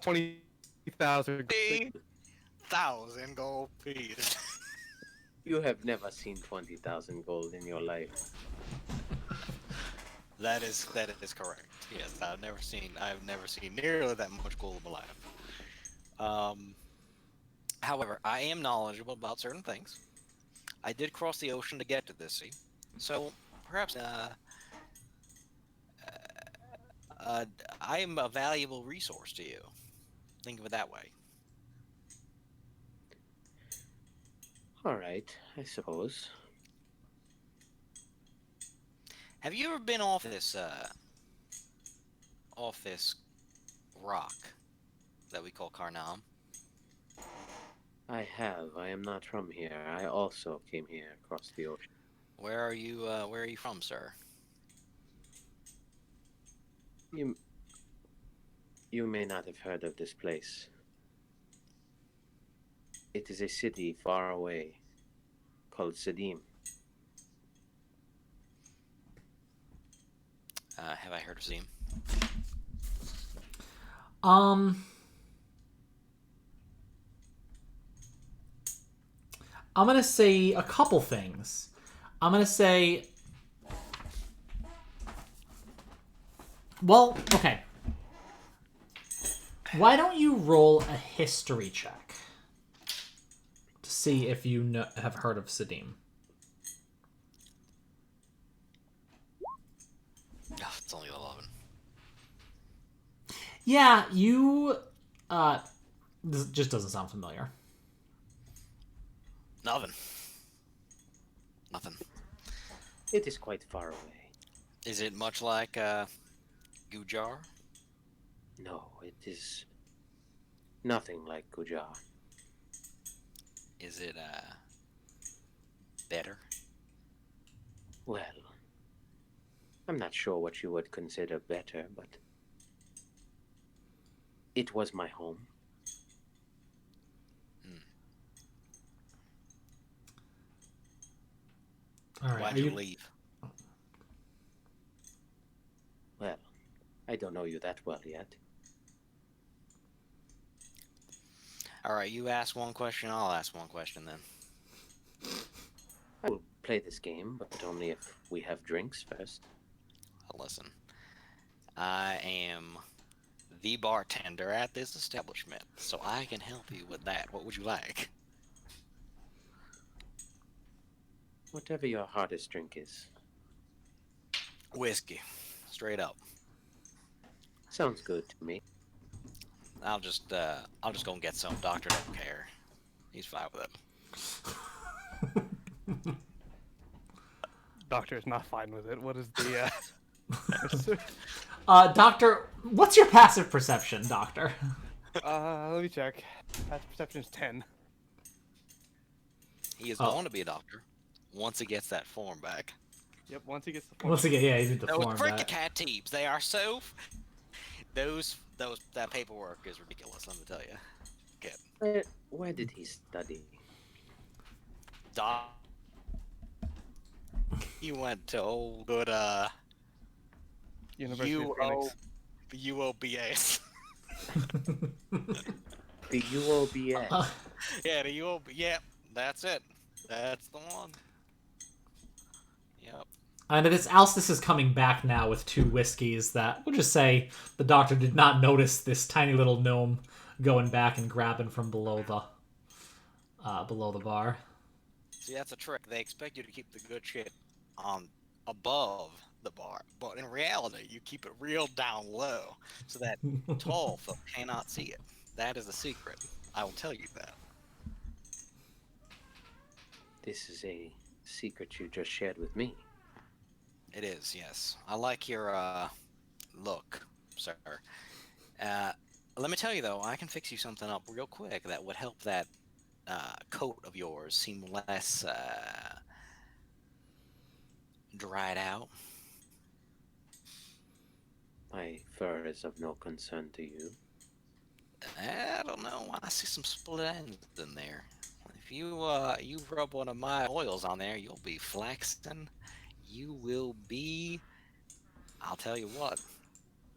20,000. 1,000 gold pieces. You have never seen 20,000 gold in your life. That is correct. Yes, I've never seen nearly that much gold in my life. However, I am knowledgeable about certain things. I did cross the ocean to get to this sea, so perhaps I am a valuable resource to you. Think of it that way. All right, I suppose. Have you ever been off this rock that we call Karnam? I have. I am not from here. I also came here across the ocean. Where are you? Where are you from, sir? You you may not have heard of this place. It is a city far away called Sadim. Have I heard of Zim? I'm gonna say a couple things. I'm gonna say, well, okay. Why don't you roll a history check to see if you have heard of Sadim? Oh, it's only 11. Yeah, you. This just doesn't sound familiar. Nothing. Nothing. It is quite far away. Is it much like Gujar? No, it is nothing like Gujar. Is it better? Well, I'm not sure what you would consider better, but it was my home. All right. Why'd you leave? Well, I don't know you that well yet. All right, you ask one question, I'll ask one question then. I will play this game, but only if we have drinks first. Listen, I am the bartender at this establishment, so I can help you with that. What would you like? Whatever your hardest drink is. Whiskey, straight up. Sounds good to me. I'll just go and get some. Doctor don't care. He's fine with it. Doctor is not fine with it. What is the Doctor, what's your passive perception, Doctor? let me check. Passive perception is 10. He is going to be a doctor once he gets that form back. Yep, once he gets the form. Once again, yeah, you need the Those form freaking back. cat teeps, they are so. That paperwork is ridiculous. Let me tell you. Where did he study? Doc. He went to old good University of Phoenix. UOBS. The UOBS. Yeah, the UOB. Yeah, that's it. That's the one. Yep. And this Alstus is coming back now with 2 whiskeys that, we'll just say, the Doctor did not notice this tiny little gnome going back and grabbing from below the bar. See, that's a trick. They expect you to keep the good shit on above the bar, but in reality, you keep it real down low so that tall folk cannot see it. That is the secret. I will tell you that. This is a secret you just shared with me. It is, yes. I like your look, sir. Let me tell you though, I can fix you something up real quick that would help that coat of yours seem less dried out. My fur is of no concern to you. I don't know. I see some split ends in there. If you rub one of my oils on there, you'll be flaxen. You will be. I'll tell you what.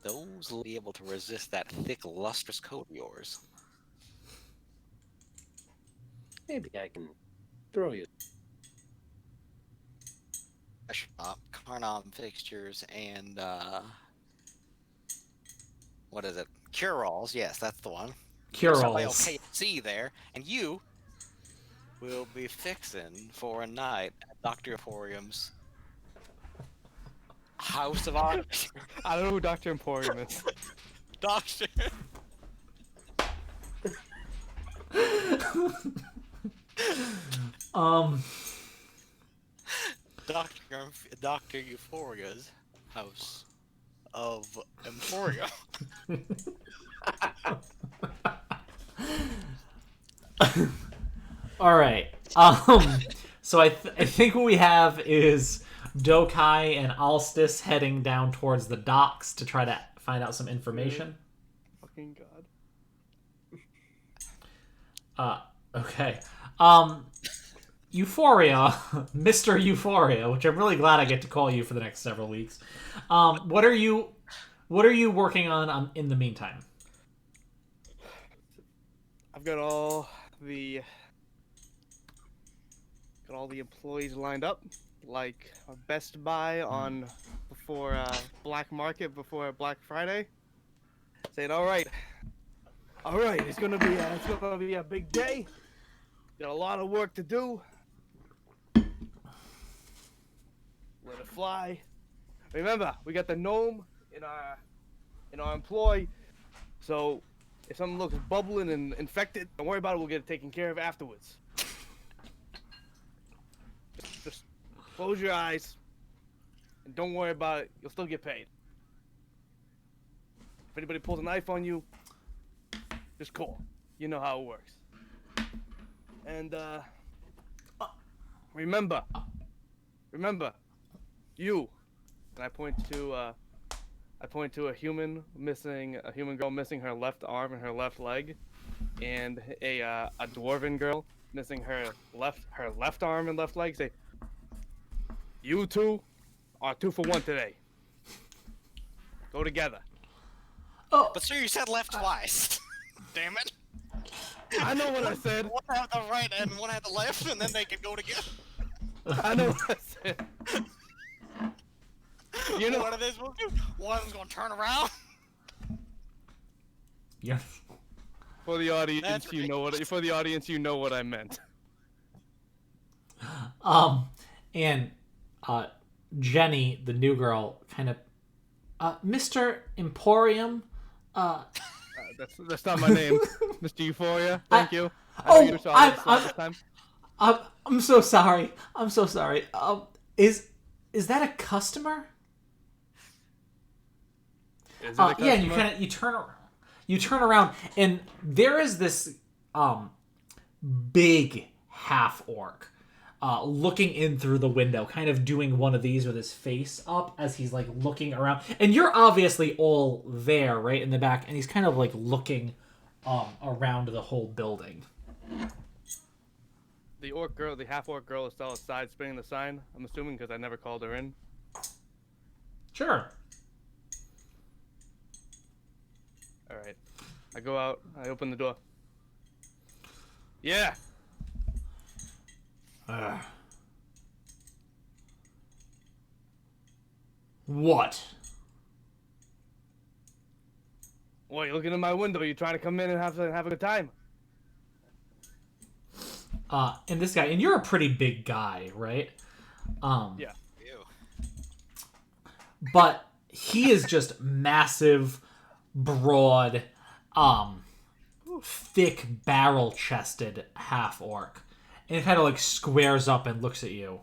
Those will be able to resist that thick, lustrous coat of yours. Maybe I can throw you. Shop, Carnon fixtures, and what is it? Cure-alls. Yes, that's the one. Cure-alls. KFC there, and you will be fixing for a night at Dr. Euphorium's House of Art. I don't know who Dr. Emporium is. Doctor. Dr. Euphoria's House of Emporium. All right. So I think what we have is Dokai and Alstus heading down towards the docks to try to find out some information. Fucking God. Okay. Euphoria, Mr. Euphoria, which I'm really glad I get to call you for the next several weeks. What are you working on in the meantime? I've got all the employees lined up, like a Best Buy on before Black Market, before Black Friday. Saying, all right, it's gonna be a big day. Got a lot of work to do. Let it fly. Remember, we got the gnome in our employ, so if something looks bubbling and infected, don't worry about it. We'll get it taken care of afterwards. Just close your eyes and don't worry about it. You'll still get paid. If anybody pulls a knife on you, just call. You know how it works. And remember, you. And I point to a human girl missing her left arm and her left leg, and a dwarven girl missing her left arm and left leg. Say, you two are 2 for 1 today. Go together. Oh, But sir, you said left twice. Damn it. I know what I said. One had the right and one had the left, and then they could go together. I know what I said. You know what are they supposed to do? One's gonna turn around. yeah. For the audience, That's you know what I meant. And Jenny, the new girl, kind of, Mr. Emporium. That's not my name, Mr. Euphoria. Thank you. I know Oh, you saw that slot this time. I'm so sorry. I'm so sorry. Is that a customer? Is it a customer? Yeah, and you turn around, and there is this big half orc looking in through the window, kind of doing one of these with his face up as he's like looking around. And you're obviously all there, right in the back, and he's kind of like looking around the whole building. The orc girl, the half orc girl, is still outside spinning the sign. I'm assuming because I never called her in. Sure. All right. I go out. I open the door. Yeah. What? What? You looking in my window? Are you trying to come in and have a good time? And this guy, and you're a pretty big guy, right? Yeah. Ew. But he is just massive, broad, thick, barrel-chested half orc, and it kind of like squares up and looks at you.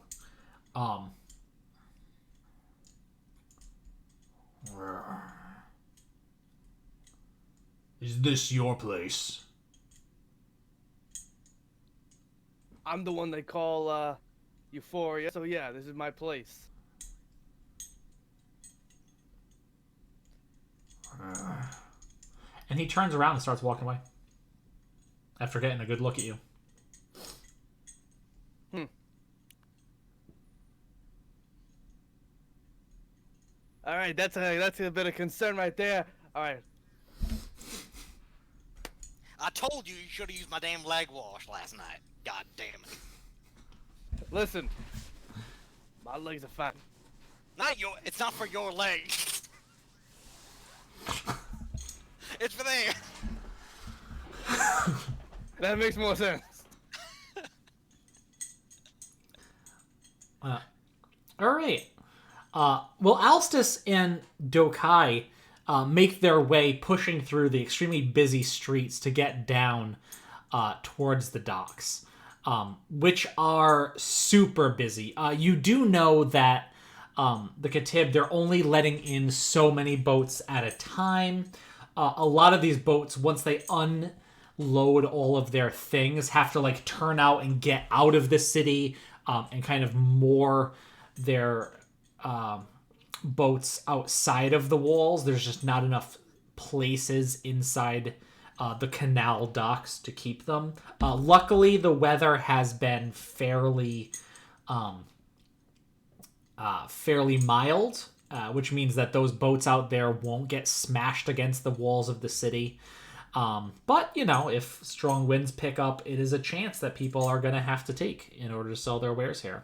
Is this your place? I'm the one they call Euphoria. So yeah, this is my place. And he turns around and starts walking away after getting a good look at you. All right, that's a bit of concern right there. All right. I told you should have used my damn leg wash last night. God damn it. Listen, my legs are fine. It's not for your legs. It's for them. That makes more sense. All right. Well, Alstus and Dokai make their way pushing through the extremely busy streets to get down towards the docks, which are super busy. You do know that the Katib, they're only letting in so many boats at a time. A lot of these boats, once they unload all of their things, have to like turn out and get out of the city and kind of moor their boats outside of the walls. There's just not enough places inside the canal docks to keep them. Luckily, the weather has been fairly mild, which means that those boats out there won't get smashed against the walls of the city. But, you know, if strong winds pick up, it is a chance that people are going to have to take in order to sell their wares here.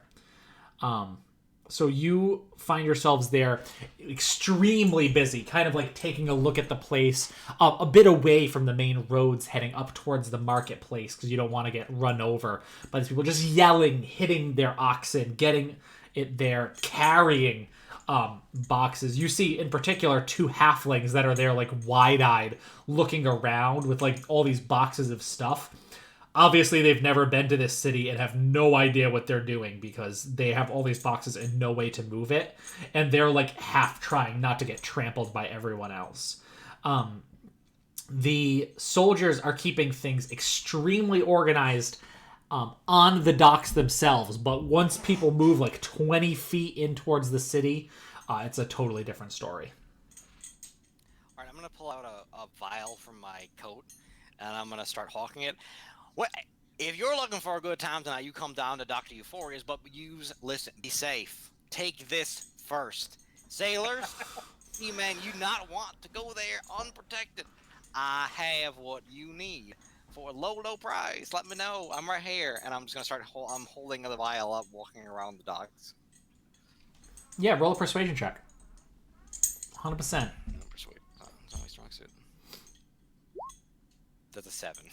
So you find yourselves there extremely busy, kind of like taking a look at the place, a bit away from the main roads heading up towards the marketplace because you don't want to get run over by these people just yelling, hitting their oxen, getting it there, carrying boxes. You see in particular two halflings that are there like wide-eyed looking around with like all these boxes of stuff. Obviously, they've never been to this city and have no idea what they're doing because they have all these boxes and no way to move it. And they're like half trying not to get trampled by everyone else. The soldiers are keeping things extremely organized on the docks themselves. But once people move like 20 feet in towards the city, it's a totally different story. All right, I'm going to pull out a vial from my coat, and I'm going to start hawking it. Well, if you're looking for a good time tonight, you come down to Dr. Euphoria's, but listen, be safe. Take this first. Sailors, you men, you not want to go there unprotected. I have what you need for a low, low price. Let me know. I'm right here, and I'm just going to start, I'm holding the vial up, walking around the docks. Yeah, roll a persuasion check. 100%. Persuade. It's only strong suit. That's a 7.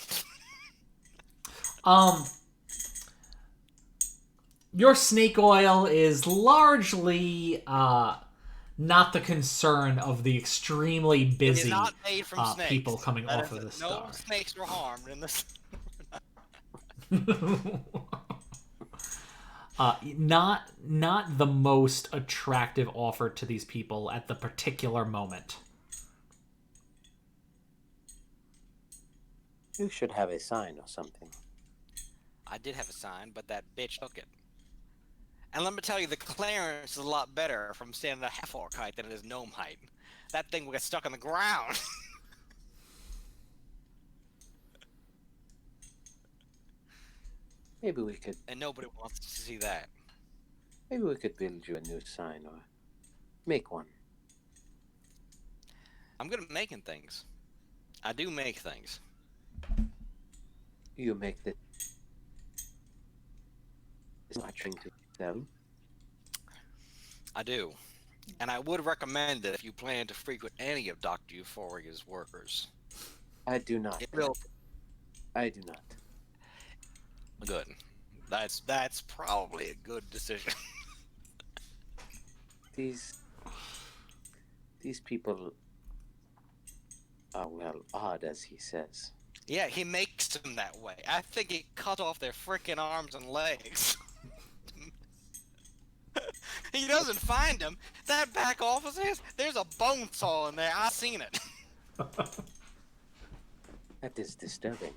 Your snake oil is largely not the concern of the extremely It is busy not made from snakes. people coming That off is, of the no star. snakes were harmed in this. Not the most attractive offer to these people at the particular moment. You should have a sign or something. I did have a sign, but that bitch took it. And let me tell you, the clearance is a lot better from standing at half-orc height than it is gnome height. That thing will get stuck on the ground. Maybe we could. And nobody wants to see that. Maybe we could build you a new sign or make one. I'm good at making things. I do make things. You make the. It's not trying to sell. I do. And I would recommend it if you plan to frequent any of Dr. Euphoria's workers. I do not. It will. I do not. Good. That's probably a good decision. These people are, well, odd, as he says. Yeah, he makes them that way. I think he cut off their freaking arms and legs. He doesn't find them. That back office there's a bone saw in there. I've seen it. That is disturbing.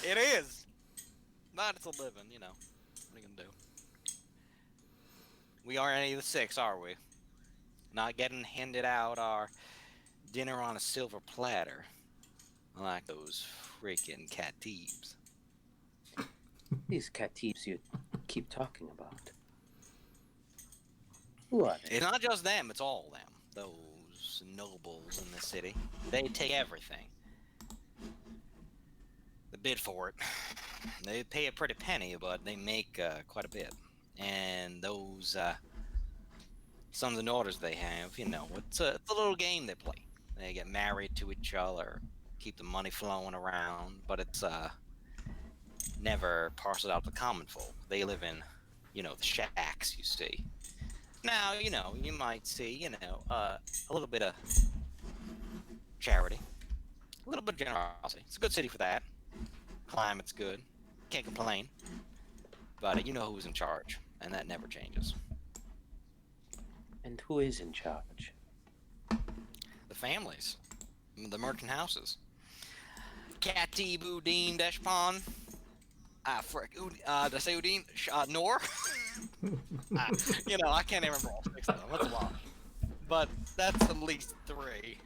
It is. But it's a living, you know. What are you gonna do? We aren't any of the six, are we? Not getting handed out our dinner on a silver platter. Like those freaking catibs. These catibs you keep talking about. Who are they? It's not just them, it's all them. Those nobles in the city. They take everything. They bid for it. They pay a pretty penny, but they make quite a bit. And those sons and daughters they have, you know, it's a little game they play. They get married to each other, keep the money flowing around, but it's never parceled out to the common folk. They live in, you know, the shacks you see. Now, you know, you might see, you know, a little bit of charity, a little bit of generosity. It's a good city for that. Climate's good. Can't complain. But you know who's in charge, and that never changes. And who is in charge? The families. The merchant houses. Catty, Boudin, Deshpon. Frick. Did I say Udine? Nor? You know, I can't even remember all six of them. That's a lot. But that's at least three.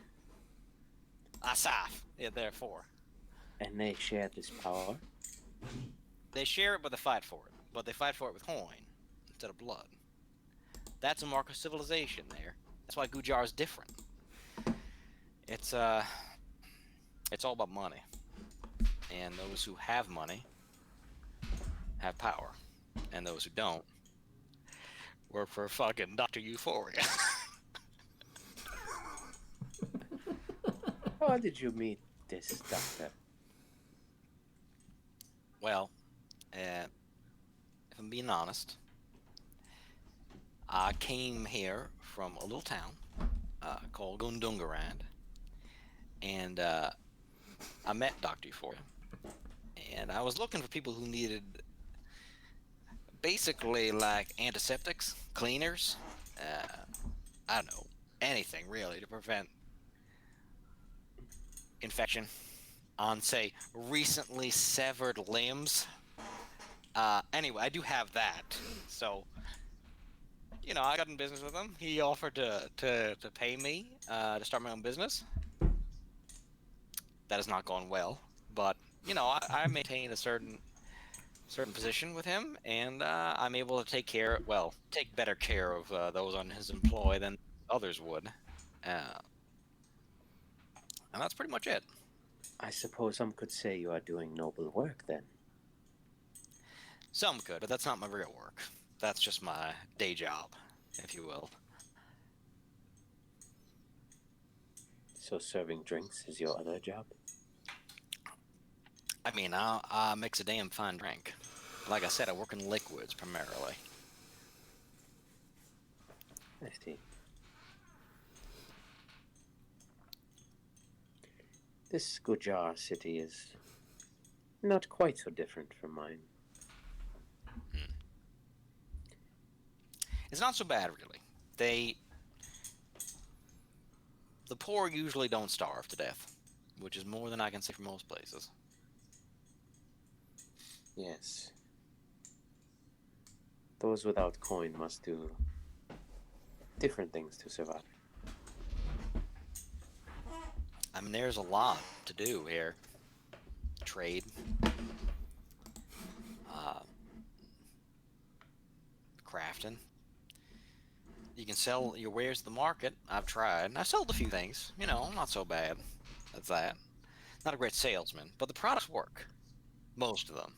Asaf. Yeah, there are four. And they share this power? They share it, but they fight for it. But they fight for it with coin instead of blood. That's a mark of civilization there. That's why Gujar is different. It's all about money. And those who have money have power. And those who don't work for fucking Dr. Euphoria. How did you meet this doctor? Well, if I'm being honest, I came here from a little town called Gundungarand, and I met Dr. Euphoria, and I was looking for people who needed basically like antiseptics, cleaners, I don't know, anything really to prevent infection on, say, recently severed limbs. Anyway, I do have that, so you know, I got in business with him. He offered to pay me to start my own business. That has not gone well, but you know, I maintain a certain position with him, and I'm able to take better care of those on his employ than others would, and that's pretty much it. I suppose some could say you are doing noble work then. Some could, but that's not my real work. That's just my day job, if you will. So serving drinks is your other job? I mean, I'll mix a damn fine drink. Like I said, I work in liquids primarily. I see. This Gujar city is not quite so different from mine. It's not so bad, really. The poor usually don't starve to death, which is more than I can say for most places. Yes. Those without coin must do different things to survive. I mean, there's a lot to do here. Trade. Crafting. You can sell your wares to the market. I've tried. I've sold a few things. You know, I'm not so bad at that. Not a great salesman, but the products work. Most of them.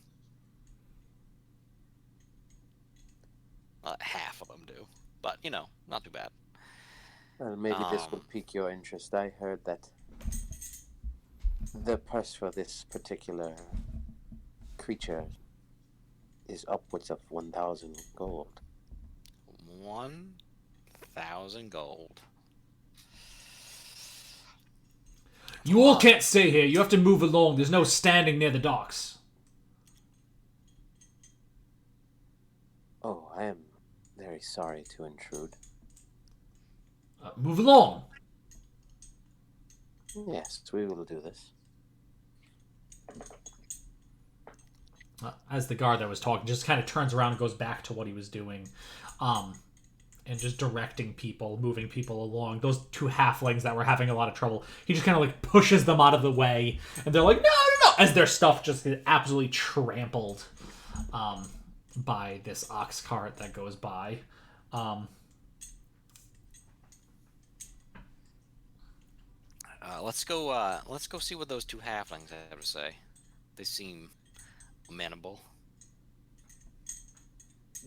Half of them do. But, you know, not too bad. Well, maybe this will pique your interest. I heard that the price for this particular creature is upwards of 1,000 gold. 1,000 gold. You all can't stay here. You have to move along. There's no standing near the docks. Oh, I am very sorry to intrude. Move along. Yes, we will do this. As the guard that was talking just kind of turns around and goes back to what he was doing, and just directing people, moving people along. Those two halflings that were having a lot of trouble, he just kind of like pushes them out of the way, and they're like, no, no, no, as their stuff just gets absolutely trampled by this ox cart that goes by. Let's go see what those two halflings have to say. They seem amenable.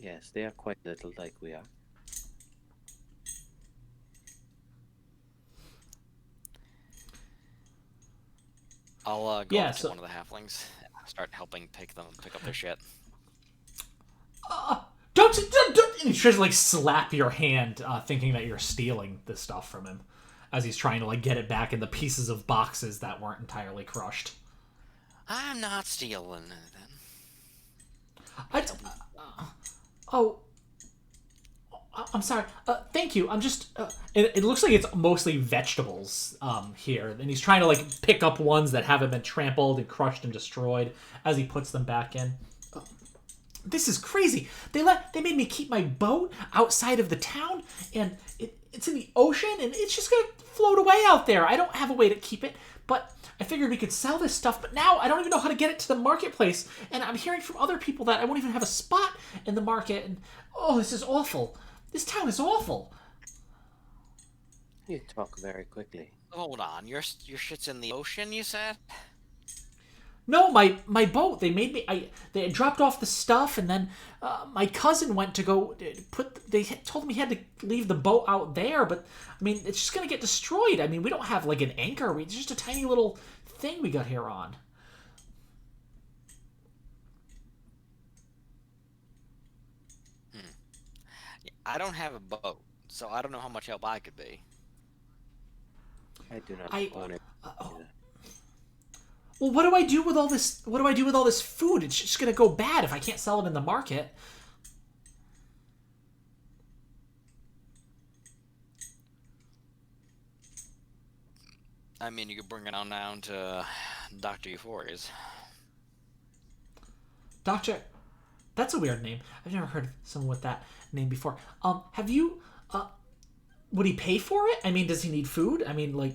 Yes, they are quite little like we are. I'll go up to one of the halflings and start helping pick up their shit. Don't! And he tries to like slap your hand, thinking that you're stealing the stuff from him, as he's trying to like get it back in the pieces of boxes that weren't entirely crushed. I'm not stealing anything. I'm sorry. Thank you. I'm just. It looks like it's mostly vegetables here, and he's trying to like pick up ones that haven't been trampled and crushed and destroyed as he puts them back in. This is crazy. They made me keep my boat outside of the town, and it's in the ocean, and it's just gonna float away out there. I don't have a way to keep it, but I figured we could sell this stuff. But now I don't even know how to get it to the marketplace, and I'm hearing from other people that I won't even have a spot in the market. And this is awful. This town is awful. You talk very quickly. Hold on, your shit's in the ocean, you said? No, my boat. They made me. They dropped off the stuff, and then my cousin went to go They told me he had to leave the boat out there, but I mean, it's just gonna get destroyed. I mean, we don't have like an anchor. It's just a tiny little thing we got here on. I don't have a boat, so I don't know how much help I could be. I do not own it. Well, what do I do with all this? What do I do with all this food? It's just gonna go bad if I can't sell it in the market. I mean, you could bring it on down to Dr. Euphoria's. Doctor, that's a weird name. I've never heard of someone with that name before. Have you? Would he pay for it? I mean, does he need food? I mean, like.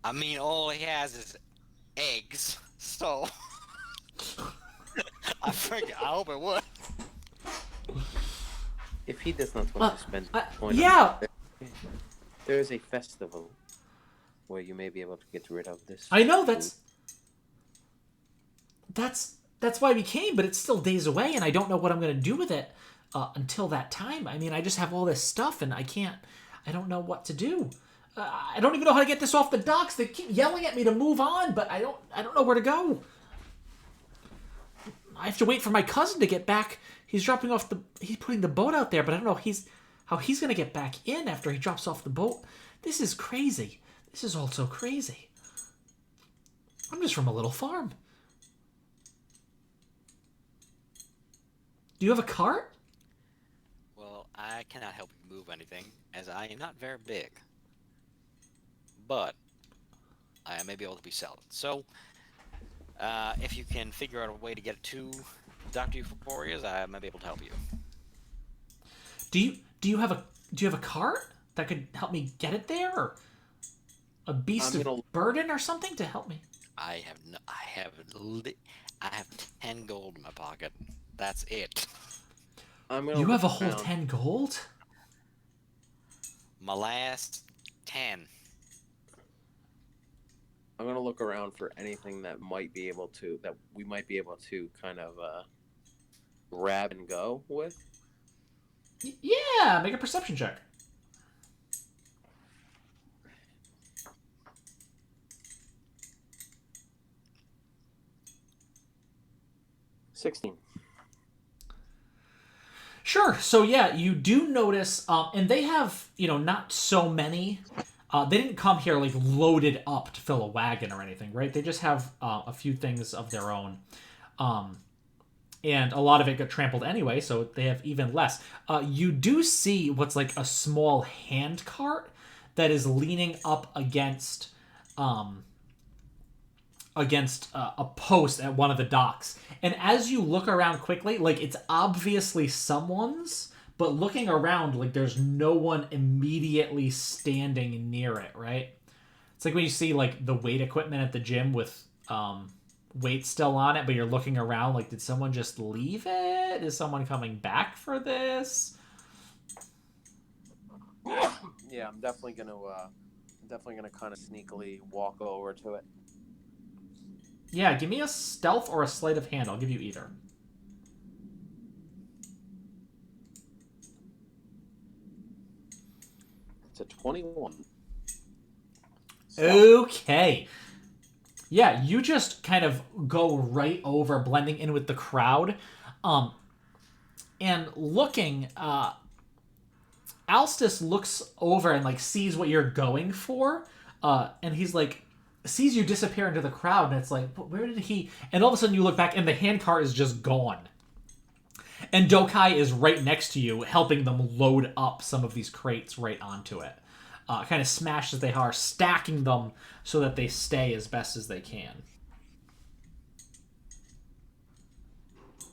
I mean, all he has is eggs, so I hope it would. If he does not want to spend coin, yeah, there is a festival where you may be able to get rid of this. I know that's why we came, but it's still days away, and I don't know what I'm gonna do with it until that time. I mean, I just have all this stuff, and I don't know what to do. I don't even know how to get this off the docks. They keep yelling at me to move on, but I don't know where to go. I have to wait for my cousin to get back. He's putting the boat out there, but I don't know how he's going to get back in after he drops off the boat. This is crazy. This is all so crazy. I'm just from a little farm. Do you have a cart? Well, I cannot help you move anything, as I am not very big. But I may be able to be sold. So, if you can figure out a way to get it to Dr. Euphoria's, I may be able to help you. Do you have a cart that could help me get it there, or a beast of burden or something to help me? I have 10 gold in my pocket. That's it. You have a whole 10 gold? My last 10. I'm gonna look around for anything that we might be able to kind of grab and go with. Yeah, make a perception check. $16. Sure. So yeah, you do notice, and they have, not so many. They didn't come here like loaded up to fill a wagon or anything, right? They just have a few things of their own, and a lot of it got trampled anyway, so they have even less. You do see what's like a small hand cart that is leaning up against a post at one of the docks. And as you look around quickly, like it's obviously someone's, but looking around, like there's no one immediately standing near it, right? It's like when you see like the weight equipment at the gym with weight still on it, but you're looking around like, did someone just leave it? Is someone coming back for this? Yeah, I'm definitely gonna kind of sneakily walk over to it. Yeah, give me a stealth or a sleight of hand. I'll give you either. It's a 21. Okay. Yeah, you just kind of go right over, blending in with the crowd. And looking, Alstus looks over and like sees what you're going for. And he's like, sees you disappear into the crowd, and it's like, where did he? And all of a sudden you look back and the handcart is just gone. And Dokai is right next to you, helping them load up some of these crates right onto it. Kind of smashed as they are, stacking them so that they stay as best as they can.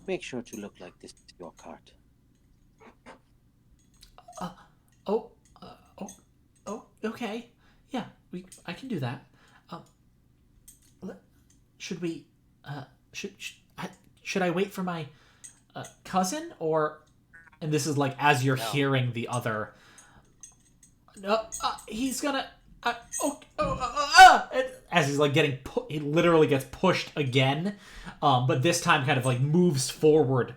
Make sure to look like this is your cart. Okay. Yeah, I can do that. Should we? Should I wait for my cousin, or? And this is like as you're hearing the other. He's gonna. As he's like getting, he literally gets pushed again, but this time kind of like moves forward,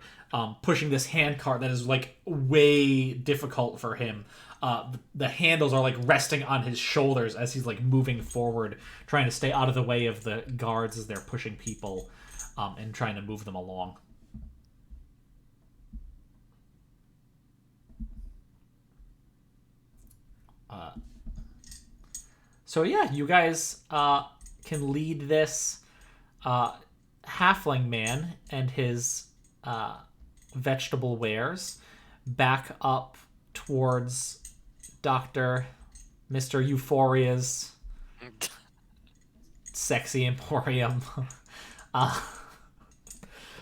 pushing this handcart that is like way difficult for him. The handles are like resting on his shoulders as he's like moving forward, trying to stay out of the way of the guards as they're pushing people, and trying to move them along. So yeah, you guys can lead this halfling man and his vegetable wares back up towards Mr. Euphoria's sexy emporium.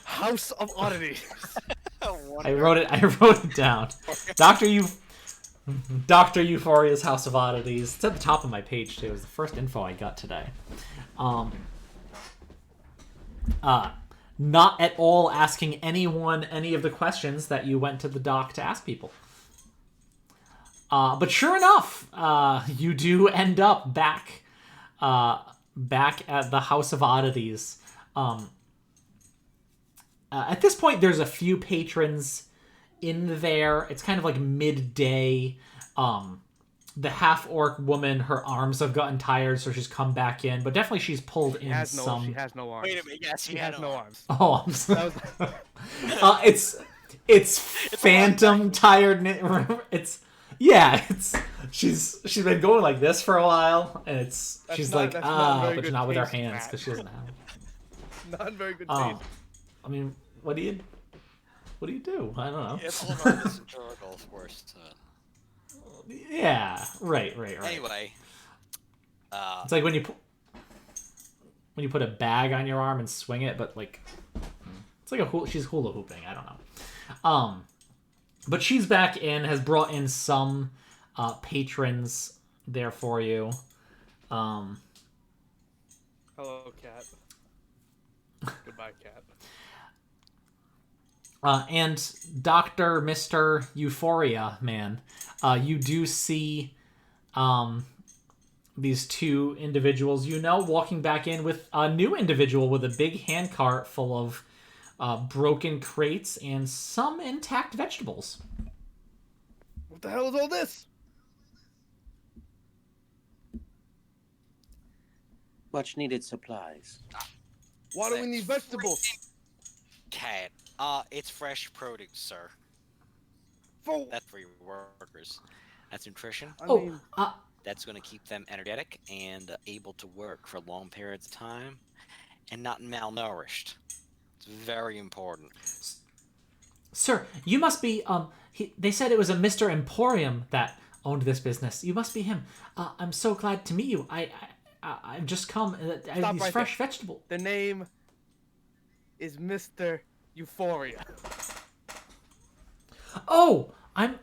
House of Oddities. I wrote it down. Dr. Euphoria's House of Oddities. It's at the top of my page too. It was the first info I got today. Not at all asking anyone any of the questions that you went to the dock to ask people. But sure enough, you do end up back at the House of Oddities. At this point, there's a few patrons in there. It's kind of like midday. the half-orc woman, her arms have gotten tired, so she's come back in. But definitely she's pulled in some... She has no arms. Wait a minute. Yes, She has no arms. Oh, I'm sorry. That was... It's phantom tiredness. She's been going like this for a while, and she's but not with her hands because she doesn't have. Not very good taste. I mean, what do you do? I don't know. It's all about this enjoyable, of course. Yeah, right. Anyway, it's like when you put a bag on your arm and swing it, but like it's like she's hula hooping. I don't know. But she's back in, has brought in some patrons there for you. Hello, cat. Goodbye, cat. And Dr. Mr. Euphoria, man, you do see these two individuals, walking back in with a new individual with a big handcart full of broken crates and some intact vegetables. What the hell is all this? Much needed supplies. Why do we need vegetables? Cat. It's fresh produce, sir. That's for your workers. That's nutrition. That's going to keep them energetic and able to work for long periods of time and not malnourished. It's very important. Sir, you must be, they said it was a Mr. Emporium that owned this business. You must be him. I'm so glad to meet you. I've just come. I have these fresh vegetables. The name is Mr. Euphoria. Oh, I'm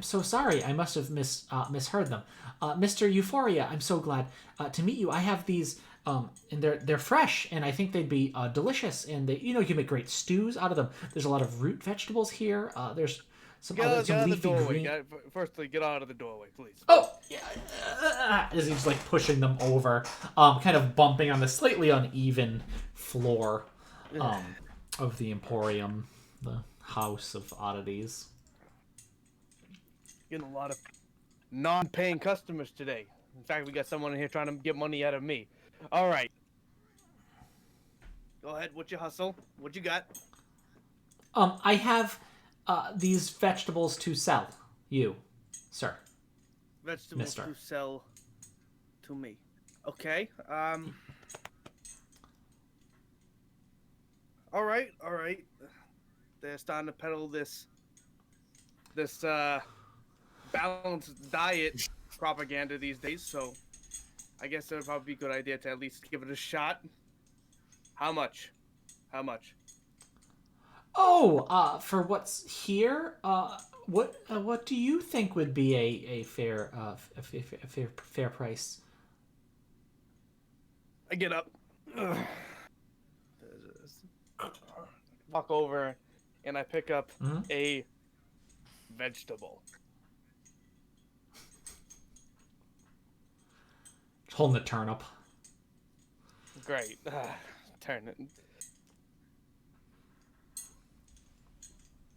so sorry. I must have misheard them. Mr. Euphoria, I'm so glad to meet you. I have these, and they're fresh, and I think they'd be delicious. And they, you can make great stews out of them. There's a lot of root vegetables here. There's some leafy green. Firstly, get out of the doorway, please. Oh, yeah. As he's like pushing them over, kind of bumping on the slightly uneven floor of the Emporium, the House of Oddities. Getting a lot of non-paying customers today. In fact, we got someone in here trying to get money out of me. All right. Go ahead. What's your hustle? What you got? I have these vegetables to sell you, sir. Vegetables to sell to me. Okay. All right. They're starting to peddle this balanced diet propaganda these days, so I guess it would probably be a good idea to at least give it a shot. How much? Oh, for what's here, what do you think would be a fair price? I get up, walk over, and I pick up a vegetable. Holding the turnip. Great. Turnip.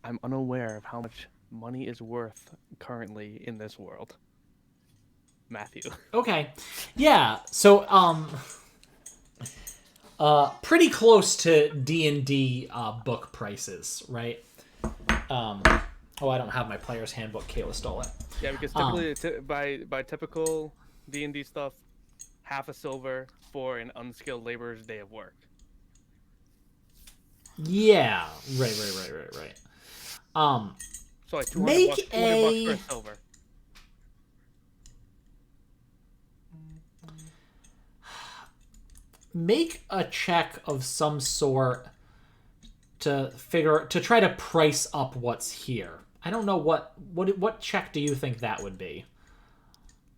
I'm unaware of how much money is worth currently in this world. Matthew. Okay. Yeah. So, pretty close to D&D book prices, right? Oh, I don't have my player's handbook. Kayla stole it. Yeah, because typically, by typical D&D stuff, half a silver for an unskilled laborer's day of work. Yeah. Right. So like 200 bucks for a silver. Make a check of some sort to try to price up what's here. I don't know what check do you think that would be?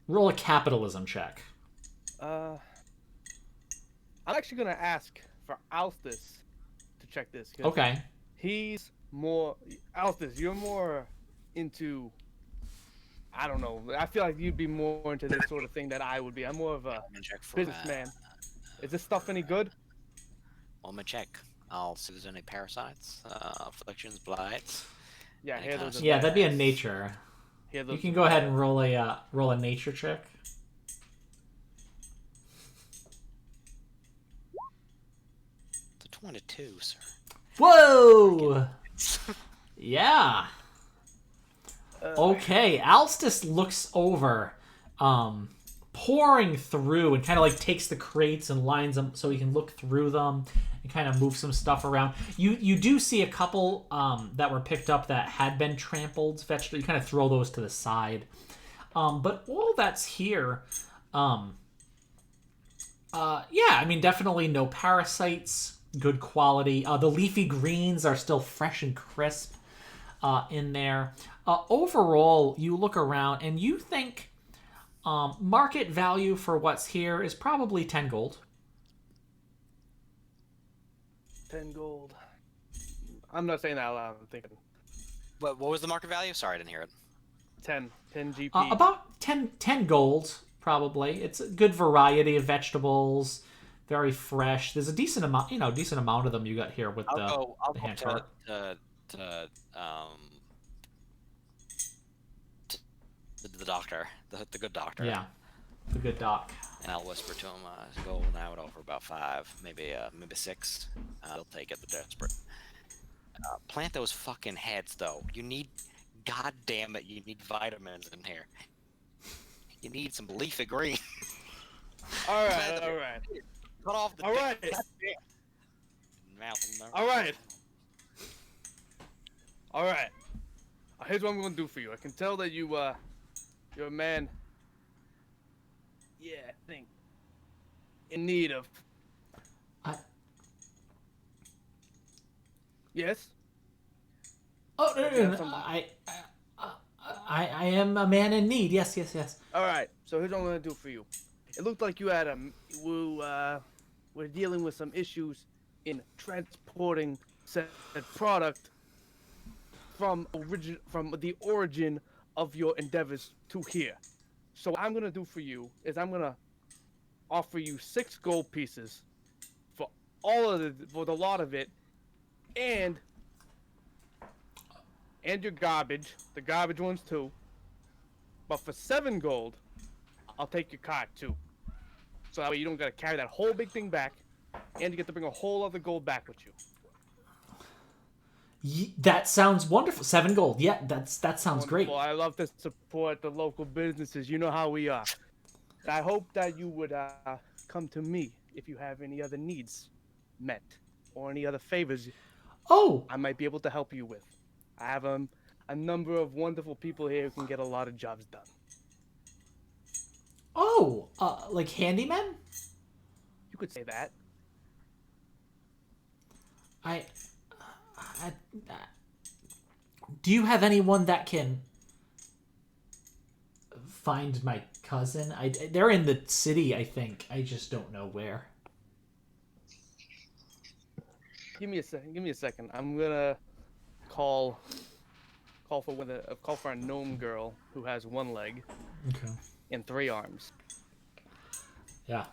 Roll a capitalism check. I'm actually gonna ask for Alstus to check this. Okay. He's more Alstus. You're more into. I don't know. I feel like you'd be more into this sort of thing that I would be. I'm more of a businessman. Is this stuff any good? I'm gonna check. I'll see if there's any parasites, afflictions, blights. Yeah, that'd be a nature. hear You those can go ahead and roll a nature check. It's a 22, sir. Whoa! Yeah. Okay, Alstus looks over, pouring through, and kind of like takes the crates and lines them so he can look through them and kind of move some stuff around. You do see a couple that were picked up that had been trampled vegetable. You kind of throw those to the side, but all that's here. Yeah, I mean, definitely no parasites. Good quality. The leafy greens are still fresh and crisp in there. Overall, you look around and you think market value for what's here is probably 10 gold. 10 gold. I'm not saying that out loud. I'm thinking What was the market value? Sorry, I didn't hear it. 10 GP. About 10 gold, probably. It's a good variety of vegetables, very fresh. There's a decent amount of them you got here with I'll the go hand to, cart. the doctor, the good doctor. Yeah, the good doc. And I'll whisper to him, go now and over about 5, maybe 6. They'll take it. They're desperate. Plant those fucking heads, though. You need, god damn it, you need vitamins in here. You need some leafy green. All right. Cut off the. All right. All right. All right. Here's what I'm gonna do for you. I can tell that you're a man. Yeah, I think in need of. Yes. Oh no. I am a man in need. Yes. All right. So here's what I'm gonna do for you. It looked like you had were dealing with some issues in transporting said product from the origin of your endeavors to here. So what I'm gonna do for you is I'm gonna offer you 6 gold pieces for the lot of it, and your garbage, the garbage ones too. But for 7 gold, I'll take your cart too. So that way you don't gotta carry that whole big thing back, and you get to bring a whole other gold back with you. That sounds wonderful. 7 gold. Yeah, that sounds great. Well, I love to support the local businesses. You know how we are. I hope that you would come to me if you have any other needs met or any other favors I might be able to help you with. I have a number of wonderful people here who can get a lot of jobs done. Like handymen? You could say that. Do you have anyone that can find my cousin? They're in the city, I think. I just don't know where. Give me a second. I'm gonna call for a gnome girl who has 1 leg Okay. and 3 arms. Yeah.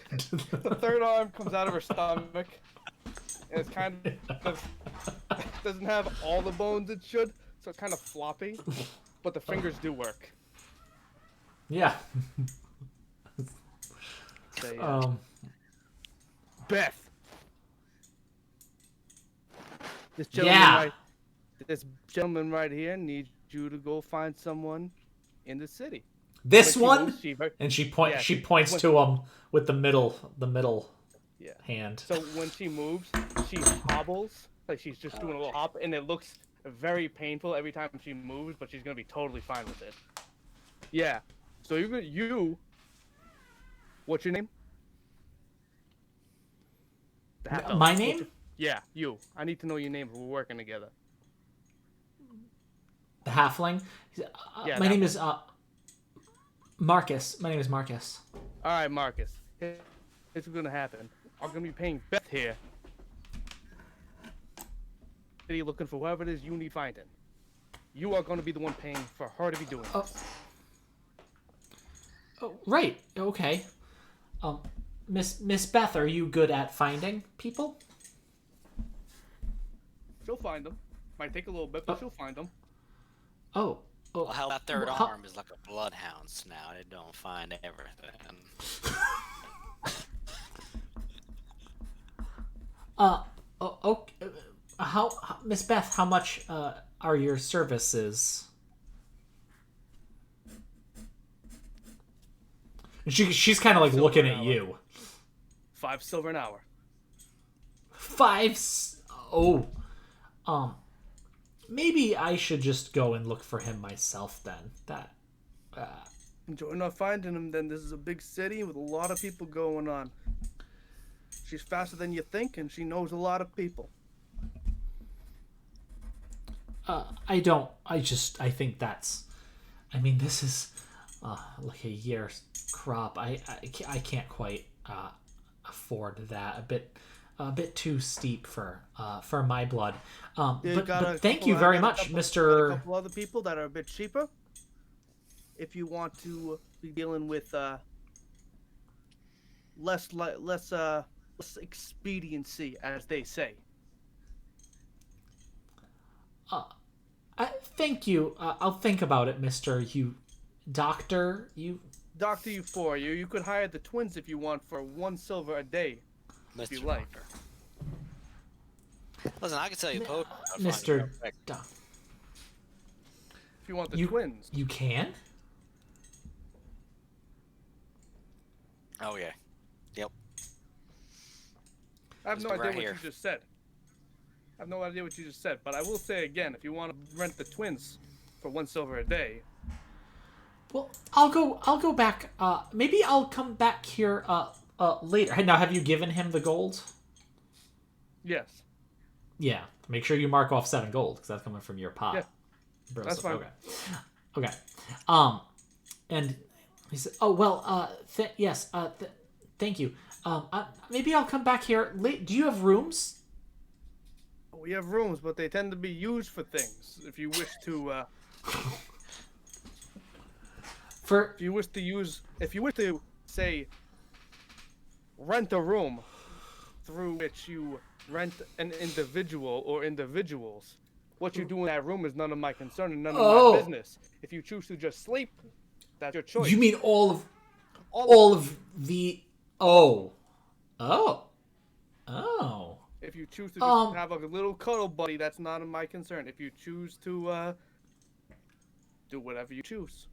The 3rd arm comes out of her stomach, and it's kind of doesn't have all the bones it should, so it's kind of floppy, but the fingers do work. Yeah. So, Beth, this gentleman right here needs you to go find someone in the city. This one? And she points to him with the middle hand. So when she moves, she hobbles, like she's just doing a little hop, and it looks very painful every time she moves, but she's gonna be totally fine with it. Yeah. So what's your name? My name? Yeah, you. I need to know your name. We're working together. The halfling? Yeah, my name is Marcus. My name is Marcus. All right, Marcus. Here's what's gonna happen. I'm gonna be paying Beth here. City looking for whoever it is you need finding. You are gonna be the one paying for her to be doing this. Oh, right. Okay. Miss Beth, are you good at finding people? She'll find them. Might take a little bit, but you'll find them. Oh. Oh. Well, how that third how- arm is like a bloodhound snout. It don't find everything. Okay. How Miss Beth? How much are your services? And she's kind of like Silver looking an at hour. you. 5 silver an hour. 5. Oh. Maybe I should just go and look for him myself then. That. Enjoy not finding him, then. This is a big city with a lot of people going on. She's faster than you think, and she knows a lot of people. I don't. I think that's. I mean, this is like a year's crop. I can't quite afford that. A bit too steep for my blood. But thank you very much, A Mr. couple other people that are a bit cheaper. If you want to be dealing with less expediency, as they say. Thank you. I'll think about it, Mr. Doctor. Dr. Euphoria, you could hire the twins if you want for 1 silver a day. If you Mr. like. Doctor. Listen, I can tell you, poke. Mr. If you want the You- twins. You can? Oh yeah. Yep. I have no Mr. idea right what here. you just said. I have no idea what you just said, but I will say again, if you want to rent the twins for 1 silver a day, Well, I'll go back. Maybe I'll come back here later. Now, have you given him the gold? yes. Yeah. Make sure you mark off 7 gold because that's coming from your pot. Yeah, Bro, that's fine. Okay. And he said, "Oh well. Yes. Thank you. Maybe I'll come back here late. Do you have rooms?" We have rooms, but they tend to be used for things. If you wish to, For if you wish to say, rent a room, through which you rent an individual or individuals, what you do in that room is none of my concern and none of my business. If you choose to just sleep, that's your choice. you mean all of the? Oh. If you choose to just have a little cuddle buddy, that's not of my concern. If you choose to do whatever you choose.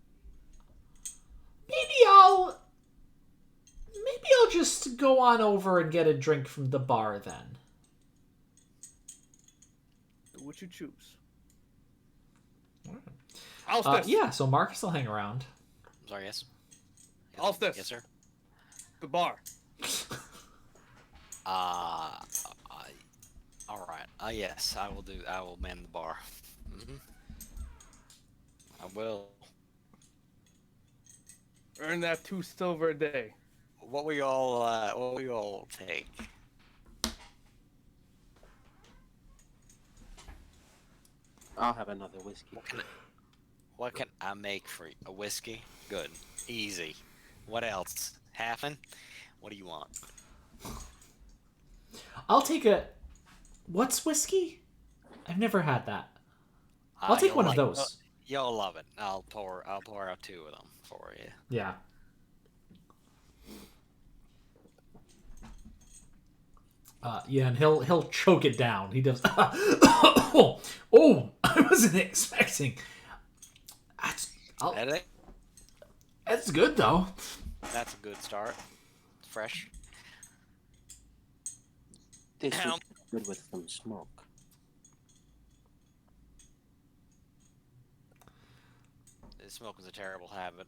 Maybe I'll just go on over and get a drink from the bar then. Do what you choose. Alstus, Yeah, so Marcus will hang around. I'm sorry. Yes. Alstus, Yes, sir. the bar. All right. Yes, I will do. I will man the bar. Mm-hmm. I will. Earn that 2 silver a day. What we all take? I'll have another whiskey. What can I make for you? A whiskey? Good. Easy. What else? Halfin? What do you want? I'll take a. What's whiskey? I've never had that. I'll take You'll one of like- those. You'll love it. I'll pour out 2 of them for you. Yeah. Yeah, and he'll choke it down. He does. Oh, I wasn't expecting. That's good though. That's a good start. Fresh. This Now- would be good with some smoke. Smoking is a terrible habit.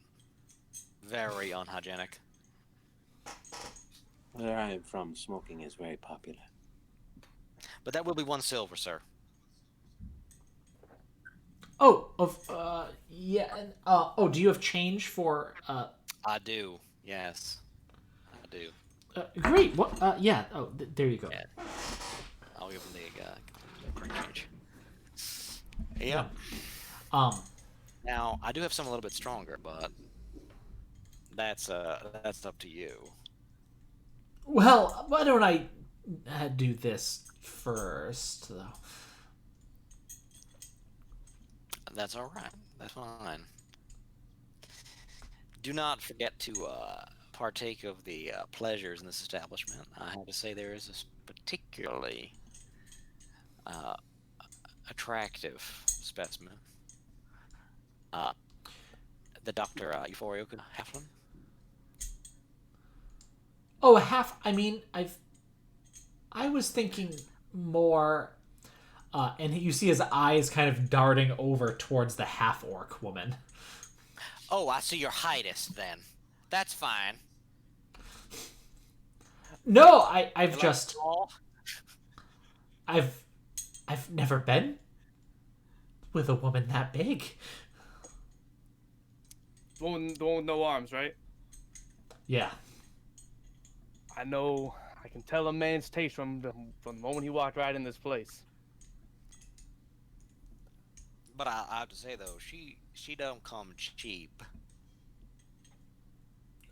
Very unhygienic. Where I am from, smoking is very popular. But that will be 1 silver, sir. Yeah. And, do you have change for? I do. Yes, I do. Great. What? Yeah. Oh, there you go. Yeah. I'll give him the drink change. Yeah. Now I do have some a little bit stronger, but that's up to you. Well, why don't I do this first, though? That's all right. That's fine. Do not forget to partake of the pleasures in this establishment. I have to say there is a particularly uh, attractive specimen. The Dr. Euphoria Heflin. Oh, I mean, I was thinking more. And you see his eyes kind of darting over towards the half-orc woman. Oh, I see your highness then. That's fine. No, I've You like just tall? I've never been with a woman that big. The one with no arms, right? Yeah. I know. I can tell a man's taste from the moment he walked right in this place. But I have to say though, she don't come cheap.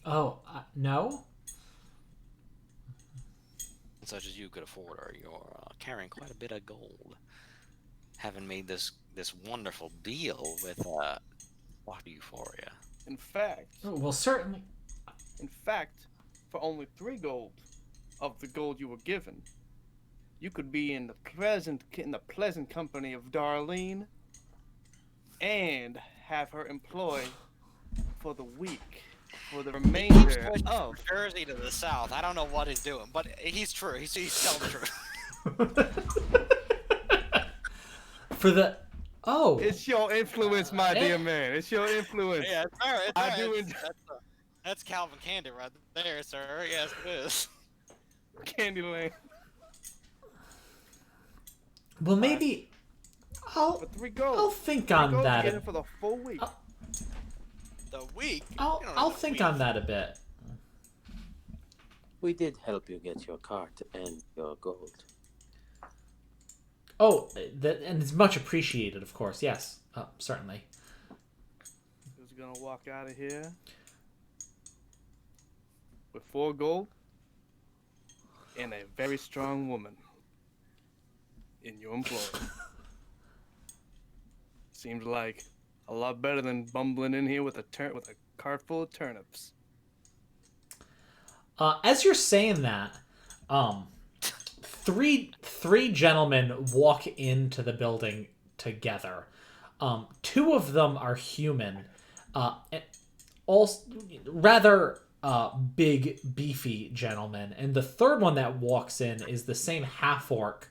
Oh, no? Such as you could afford her. You're carrying quite a bit of gold, having made this wonderful deal with Dr. Euphoria. In fact, Oh, well, certainly. for only 3 gold of the gold you were given, you could be in the pleasant company of Darlene, and have her employed for the week, for the remainder of Jersey to the south. I don't know what he's doing, but he's true. He's telling the truth. For the It's your influence, my dear man. It's your influence. Yeah, it's all right. I do That's Calvin Candy right there, sir. Yes, it is. Candyland. Well, maybe For 3 gold. I'll think 3 on gold, that. you get it for the full week. The week. I'll think on that a bit. We did help you get your cart and your gold. Oh, and it's much appreciated, of course. Yes, certainly. Who's gonna walk out of here with 4 gold and a very strong woman in your employ? Seems like a lot better than bumbling in here with a cart full of turnips. As you're saying that, three gentlemen walk into the building together. 2 of them are human, also rather big, beefy gentlemen, and the third one that walks in is the same half-orc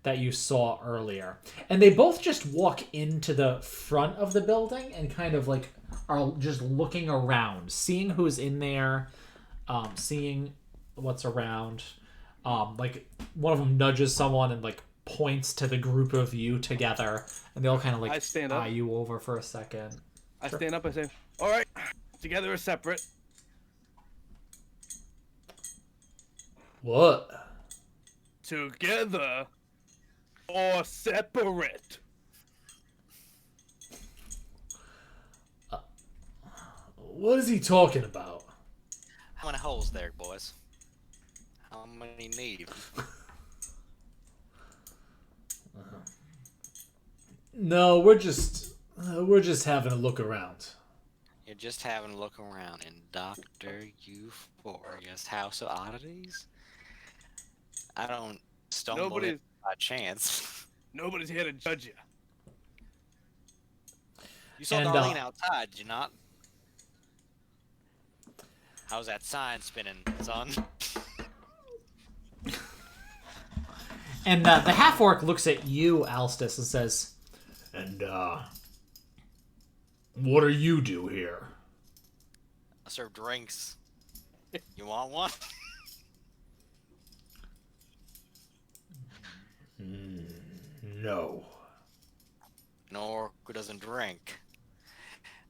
that you saw earlier. And they both just walk into the front of the building and kind of like are just looking around, seeing who's in there, seeing what's around. Like one of them nudges someone and like points to the group of you together, and they all kind of like I stand up. eye you over for a second. I Sure. stand up and say, "All right, together or separate?" What? Together or separate? What is he talking about? How many holes there, boys? How many need? No, we're just having a look around. You're just having a look around in Dr. Euphoria's House of Oddities? I don't stumble in by chance. Nobody's here to judge you. You saw And, Darlene outside, did you not? How's that sign spinning, son? And the half-orc looks at you, Alstus, and says, "And, what do you do here?" I serve drinks. You want one? No. An orc who doesn't drink.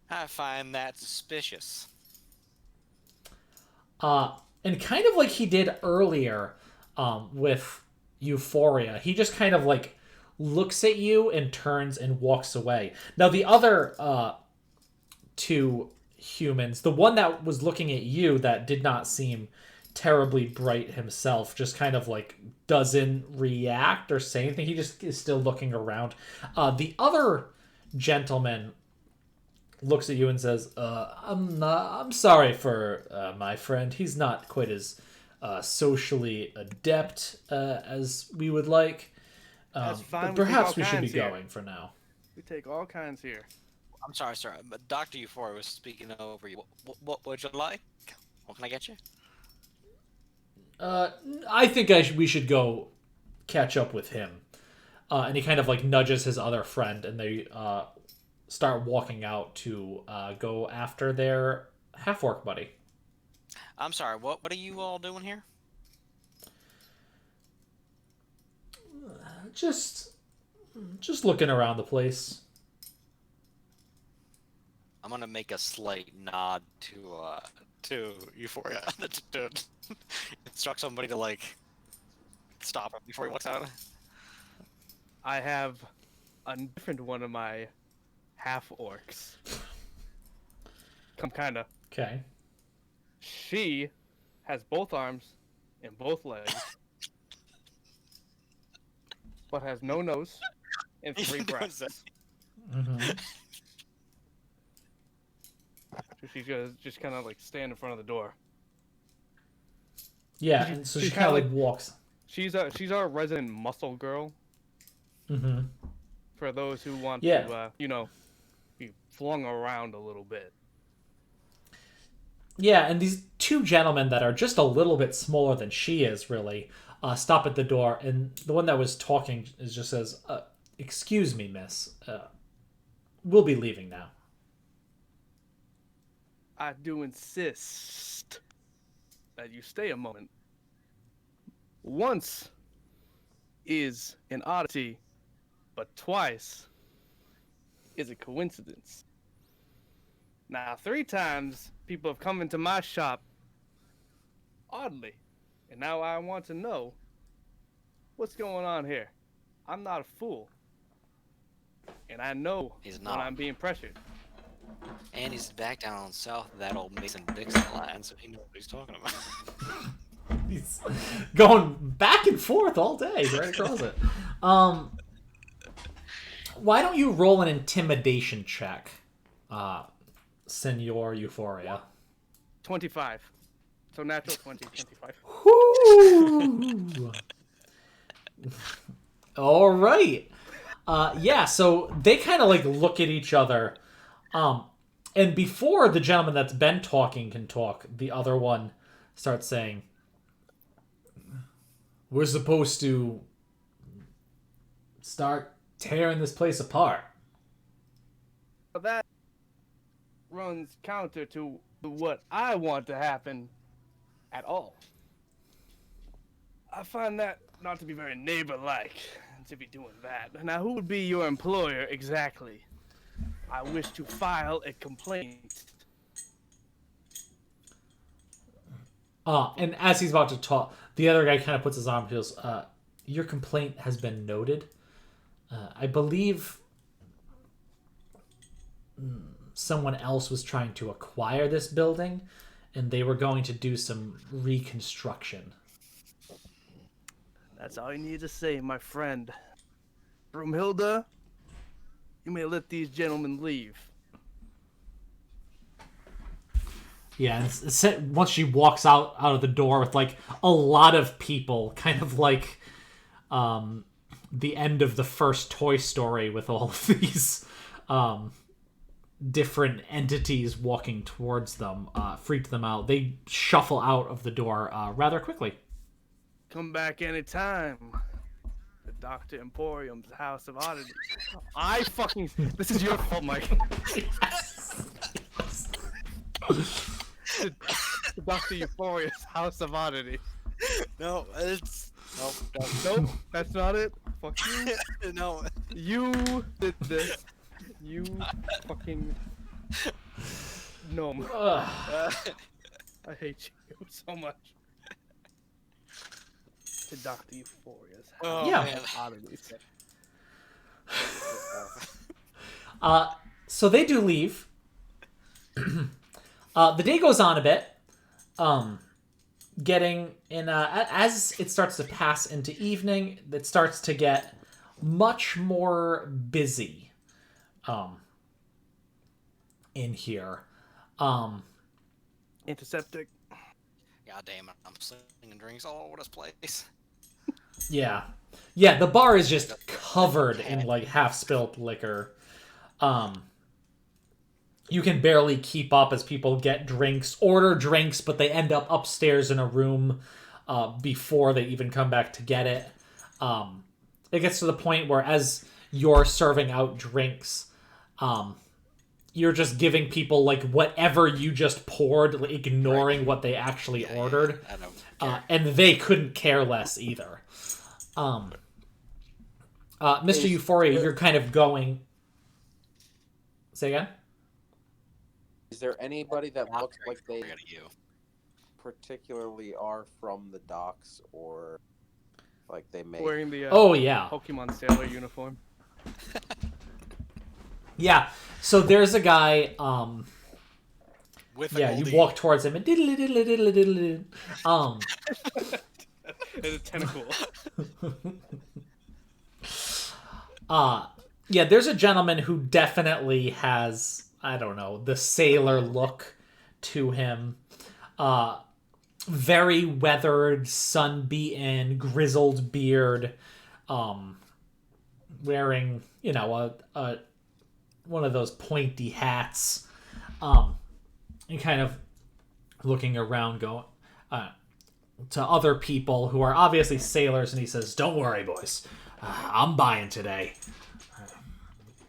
I find that suspicious. And kind of like he did earlier, with Euphoria, he just kind of like looks at you and turns and walks away. Now the other 2 humans, the one that was looking at you that did not seem terribly bright himself, just kind of like doesn't react or say anything. He just is still looking around. The other gentleman looks at you and says, I'm sorry for my friend. He's not quite as socially adept as we would like. That's fine. But We take perhaps all we should be kinds here. going for now. We take all kinds here. I'm sorry, sir, but Dr. Euphoria was speaking over you. What would you like? What can I get you? I think we should go catch up with him. And he kind of like nudges his other friend, and they start walking out to go after their half-orc buddy. I'm sorry, what are you all doing here? Just looking around the place. I'm gonna make a slight nod to Euphoria to instruct somebody to like stop him before he walks out. I have a different one of my half orcs. Come kinda. Okay. She has both arms and both legs, but has no nose and 3 breasts. Mm-hmm. So she's gonna just kind of like stand in front of the door. Yeah, and so she she's kind of kinda like walks. She's our resident muscle girl. Mm-hmm. For those who want Yeah. to, be flung around a little bit. Yeah, and these two gentlemen that are just a little bit smaller than she is, really, stop at the door, and the one that was talking just says, "Excuse me, miss. We'll be leaving now." I do insist that you stay a moment. Once is an oddity, but twice is a coincidence. Now, 3 times people have come into my shop oddly, and now I want to know what's going on here. I'm not a fool, and I know He's when not. I'm being pressured. And he's back down south of that old Mason-Dixon line, so he knows what he's talking about. He's going back and forth all day, right across it. Why don't you roll an intimidation check, Senor Euphoria? 25. So natural 20, 25. Whoo! All right. Yeah, so they kind of like look at each other. And before the gentleman that's been talking can talk, the other one starts saying, "We're supposed to start tearing this place apart." But that runs counter to what I want to happen at all. I find that not to be very neighbor-like to be doing that. Now, who would be your employer exactly? I wish to file a complaint. And as he's about to talk, the other guy kind of puts his arm and goes, "Your complaint has been noted. I believe someone else was trying to acquire this building, and they were going to do some reconstruction." That's all you need to say, my friend. Broomhilda, you may let these gentlemen leave. Yeah, and once she walks out of the door with like a lot of people, kind of like the end of the first Toy Story with all of these different entities walking towards them, freaked them out. They shuffle out of the door rather quickly. Come back anytime. The Dr. Emporium's House of Oddities. This is your fault, Mike. The Dr. Euphoria's House of Oddities. No, it's Nope, that's not it. Fuck you. no. You did this. You fucking gnome. I hate you so much. To Dr. Euphoria's House Oh, Yeah. man. of Oddities. So they do leave. The day goes on a bit. Getting in as it starts to pass into evening, it starts to get much more busy. in here. Antiseptic. God damn it! I'm slinging drinks all over this place. Yeah. Yeah, the bar is just covered in like half-spilled liquor. You can barely keep up as people order drinks, but they end up upstairs in a room before they even come back to get it. It gets to the point where as you're serving out drinks, you're just giving people like whatever you just poured, like, ignoring what they actually ordered. I don't care. And they couldn't care less either. Mr. Euphoria, you're kind of going... Say again? Is there anybody that looks like they Forget you. particularly are from the docks, or like they may? Wearing the Oh, yeah. Pokemon Sailor uniform. Yeah, so there's a guy... With a Yeah, you goldie. walk towards him and diddle diddle diddle diddle. It's a tentacle. Yeah, there's a gentleman who definitely has, I don't know, the sailor look to him. Very weathered, sun-beaten, grizzled beard. Wearing, you know, a one of those pointy hats. And kind of looking around, going to other people who are obviously sailors, and he says, "Don't worry, boys. I'm buying today.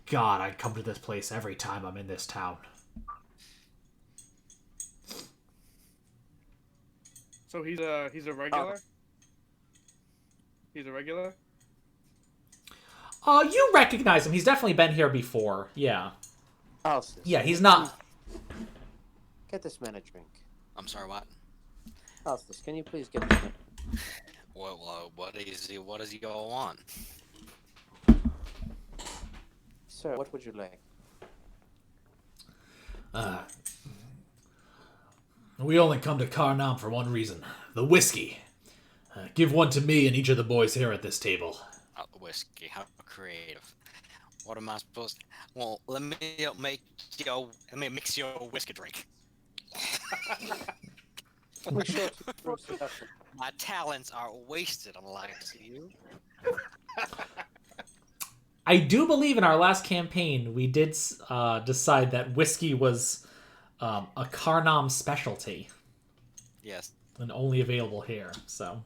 God, I come to this place every time I'm in this town." So he's a regular. He's a regular. You recognize him. He's definitely been here before. Yeah. Alston, Yeah, he's not... get this man a drink. I'm sorry, what? Alston, can you please get this man? Well, what does he go on? Sir, what would you like? We only come to Karnam for one reason. The whiskey. Give one to me and each of the boys here at this table. Whiskey, how creative. What am I supposed to... Well, let me mix your whiskey drink. We're sure to prove seduction. My talents are wasted, unlike you. I do believe in our last campaign we did decide that whiskey was a Karnam specialty Yes. and only available here. So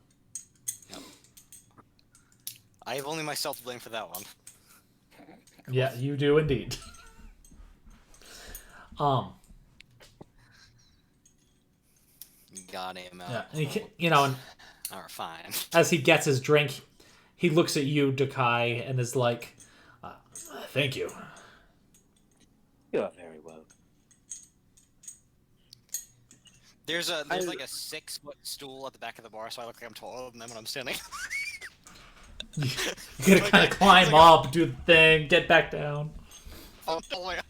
Yep. I have only myself to blame for that one. yeah, you do indeed. Got him out. Yeah, and and Alright, fine. as he gets his drink, he looks at you, Dakai, and is like, "Thank you." You are very welcome. There's like a 6-foot stool at the back of the bar, so I look like I'm taller than them when I'm standing. You gotta kind of climb up, do the thing, get back down. Oh my god.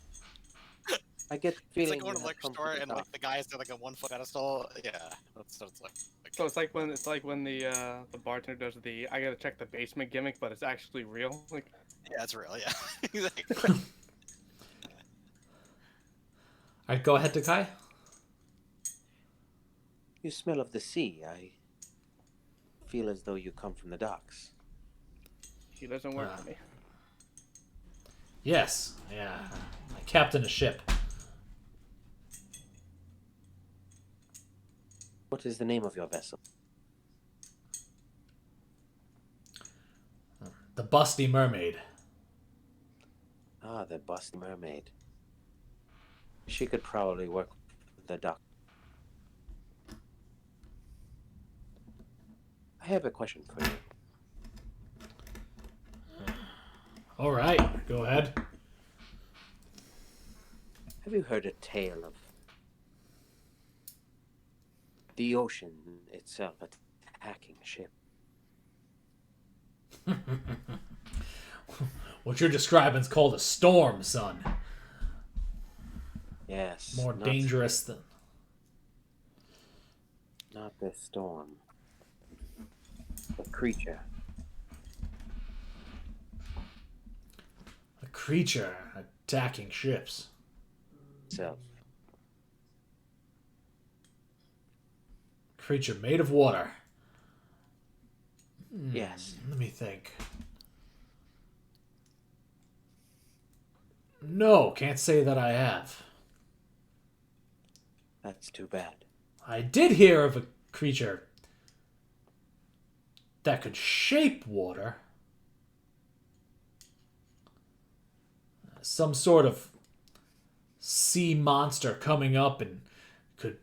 I get the It's feeling like going to you the have liquor come store the and dock. like the guy is at like a 1-foot pedestal. Yeah, that's what it's like. So it's like when the bartender does the I gotta check the basement gimmick, but it's actually real. Like Yeah, that's real. Yeah, exactly. Alright, go ahead, Dakai. You smell of the sea. I feel as though you come from the docks. he doesn't work for me. Yes, yeah. I captain a ship. What is the name of your vessel? The Busty Mermaid. Ah, the Busty Mermaid. She could probably work the dock. I have a question for you. Alright, go ahead. Have you heard a tale of the ocean itself attacking a ship? What you're describing is called a storm, son. Yes. More not- dangerous than... Not the storm. The creature. A creature. Attacking ships. Self. Creature made of water. Yes. Let me think. No, can't say that I have. That's too bad. I did hear of a creature that could shape water. Some sort of sea monster coming up and could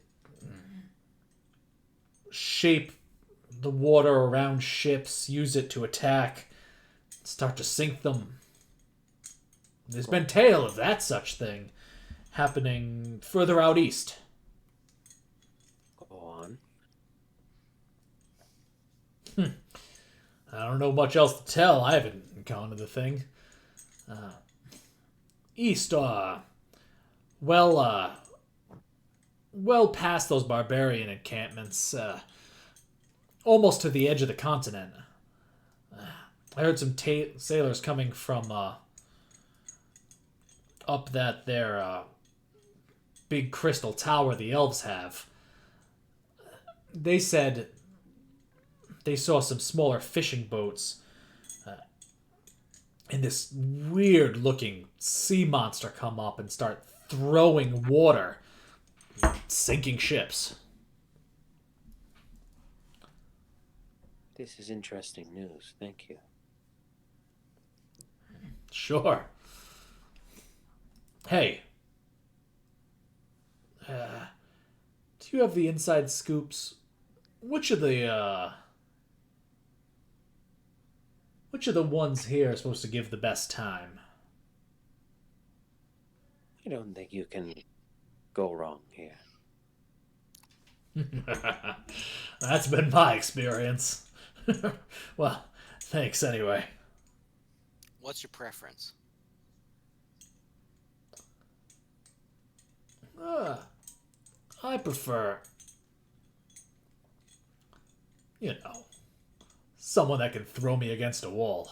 shape the water around ships, use it to attack, start to sink them. There's been tale of that such thing happening further out east. Go on. I don't know much else to tell. I haven't encountered the thing. East, well past those barbarian encampments, almost to the edge of the continent. I heard some sailors coming from up that there big crystal tower the elves have. They said they saw some smaller fishing boats and this weird looking sea monster come up and start throwing water, sinking ships. This is interesting news. Thank you. Sure. Hey. Do you have the inside scoops? Which of the ones here are supposed to give the best time? I don't think you can go wrong here. That's been my experience. Well, thanks anyway. What's your preference? I prefer, someone that can throw me against a wall.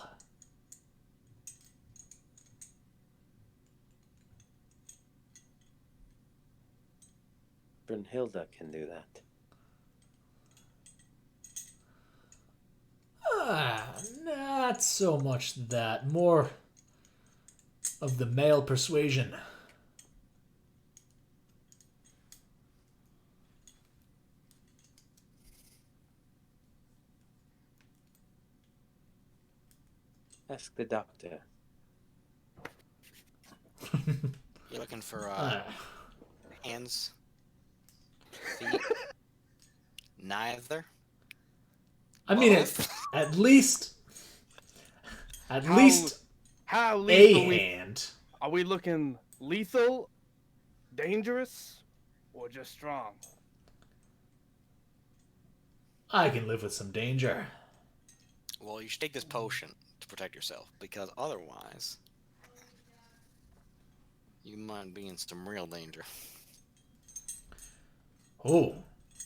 Brunhilde can do that. Not so much that. More of the male persuasion. Ask the doctor. You're looking for hands, feet, neither. I mean, Both? at least How a lethal hand. are we looking? Lethal, dangerous, or just strong? I can live with some danger. Well, you should take this potion to protect yourself, because otherwise, you might be in some real danger. Oh,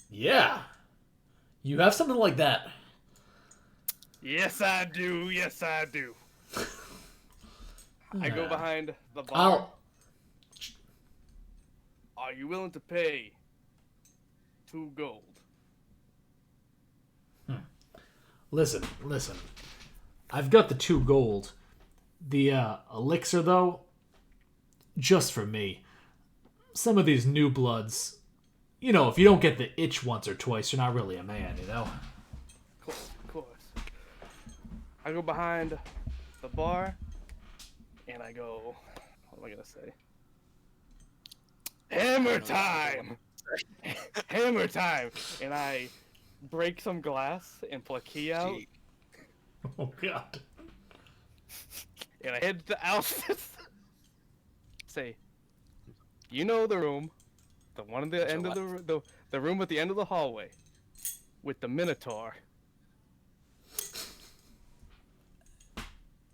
yeah. You have something like that. Yes, I do. Yes, I do. I go behind the bar. Are you willing to pay 2 gold? Listen. I've got the 2 gold. The elixir, though, just for me. Some of these new bloods, if you don't get the itch once or twice, you're not really a man, Of course. I go behind the bar, and I go, what am I going to say? Hammer time! Hammer time! And I break some glass and pull a key out. Gee. Oh, God. And I head to the outfits. Say, you know the room, the one at the end of the room at the end of the hallway, with the Minotaur.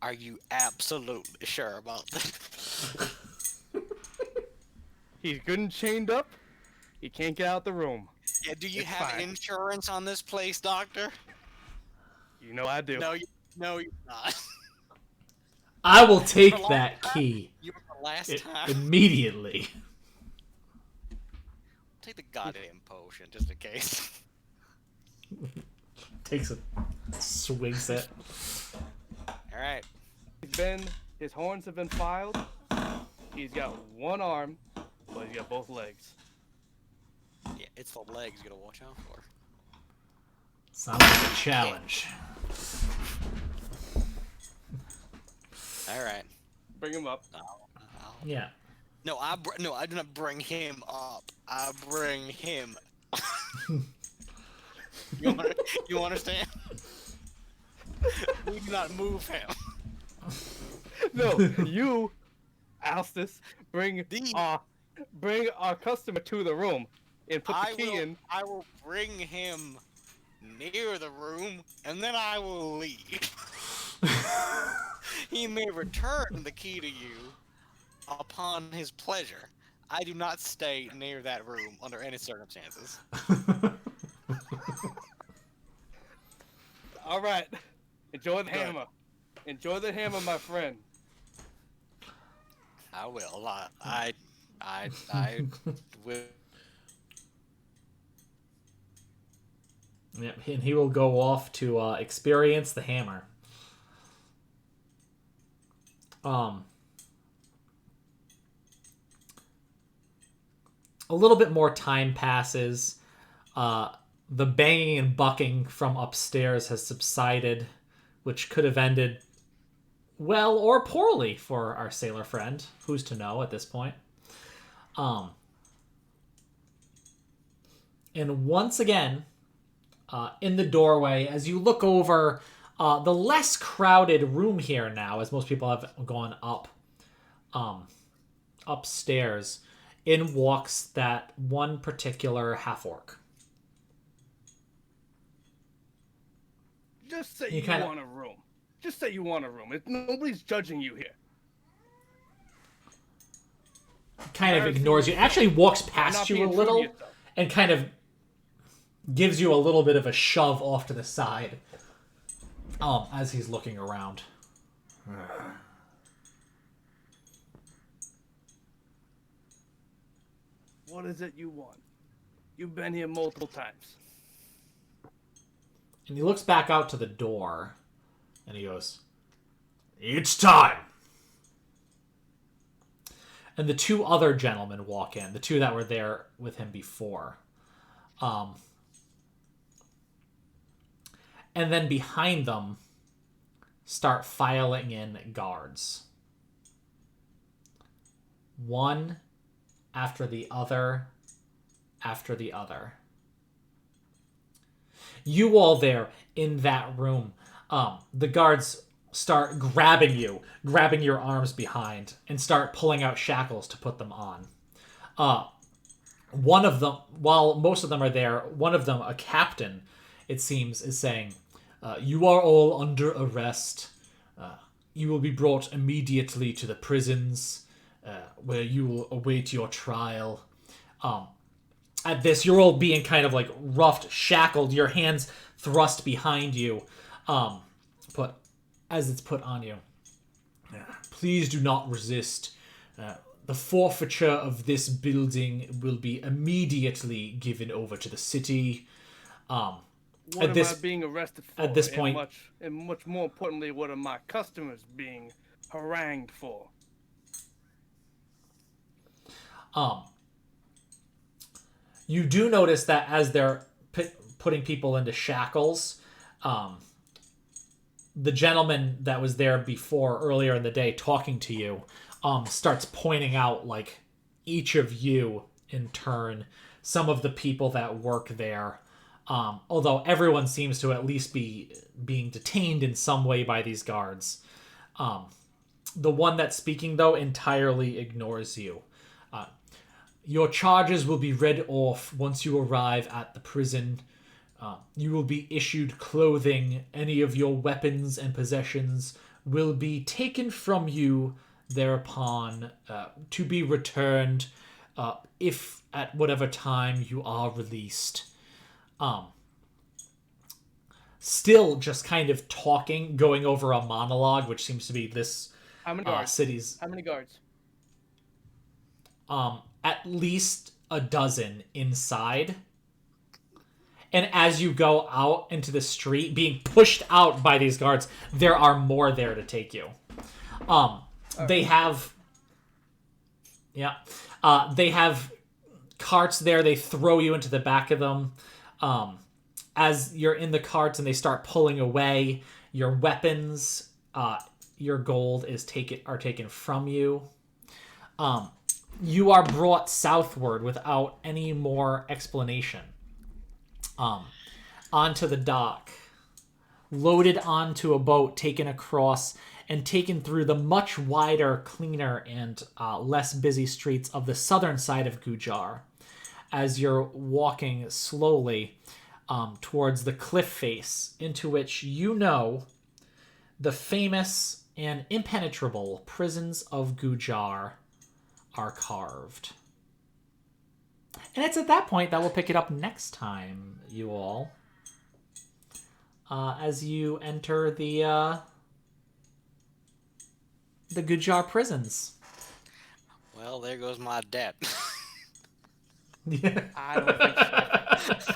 Are you absolutely sure about that? He's good and chained up. He can't get out the room. Yeah, do you It's have fine. insurance on this place, Doctor? You know I do. No, you're not. I will take that key. You were the last time. immediately. Take the goddamn potion, just in case. Takes a swings it. Alright. His horns have been filed. He's got one arm, but he's got both legs. Yeah, it's the legs you gotta watch out for. Sounds like a challenge. Alright. Bring him up. Yeah. No, I do not bring him up. I bring him. You understand? We do not move him. No, you, Alstus, bring our customer to the room and put the key in. I will bring him near the room, and then I will leave. He may return the key to you upon his pleasure. I do not stay near that room under any circumstances. All right. Enjoy the hammer. Enjoy the hammer, my friend. I will. I will. Yep, and he will go off to experience the hammer. A little bit more time passes. The banging and bucking from upstairs has subsided, which could have ended well or poorly for our sailor friend. Who's to know at this point? And once again, in the doorway, as you look over the less crowded room here now, as most people have gone up upstairs, in walks that one particular half-orc. Just say you want a room. Just say you want a room. Nobody's judging you here. Kind of ignores you. Actually walks past you a little and kind of gives you a little bit of a shove off to the side as he's looking around. What is it you want? You've been here multiple times. And he looks back out to the door and he goes, "It's time." And the two other gentlemen walk in, the two that were there with him before. And then behind them start filing in guards. One after the other after the other. You all there in that room, the guards start grabbing your arms behind, and start pulling out shackles to put them on. One of them, while most of them are there, one of them, a captain, it seems, is saying, "You are all under arrest. You will be brought immediately to the prisons, where you will await your trial." At this, you're all being kind of like roughed, shackled, your hands thrust behind you, but as it's put on you. "Please do not resist. The forfeiture of this building will be immediately given over to the city." What am I being arrested for? At this point, and much more importantly, what are my customers being harangued for? You do notice that as they're putting people into shackles, the gentleman that was there before earlier in the day talking to you starts pointing out like each of you in turn, some of the people that work there, although everyone seems to at least be being detained in some way by these guards. The one that's speaking, though, entirely ignores you. "Your charges will be read off once you arrive at the prison. You will be issued clothing. Any of your weapons and possessions will be taken from you thereupon, to be returned if at whatever time you are released." Still just kind of talking, going over a monologue, which seems to be this How many guards? city's... How many guards? at least a dozen inside. And as you go out into the street, being pushed out by these guards, there are more there to take you. They have... Yeah. They have carts there. They throw you into the back of them. As you're in the carts and they start pulling away, your weapons, your gold are taken from you. You are brought southward without any more explanation. Onto the dock, loaded onto a boat, taken across, and taken through the much wider, cleaner, and less busy streets of the southern side of Gujar, as you're walking slowly towards the cliff face into which the famous and impenetrable prisons of Gujar are carved. And it's at that point that we'll pick it up next time, you all, as you enter the Gujar prisons. Well, there goes my debt. Yeah. I don't think so.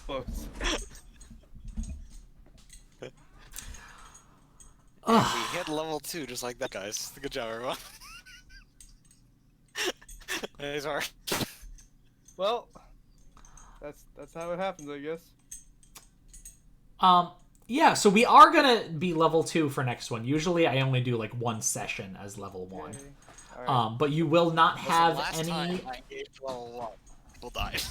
Close. And we hit level 2 just like that, guys. Good job, everyone. These are... Well, that's how it happens, I guess. Yeah, so we are gonna be level 2 for next one. Usually I only do like one session as level 1. Okay. All right. But you will not have last any... time I engaged level 1. People died.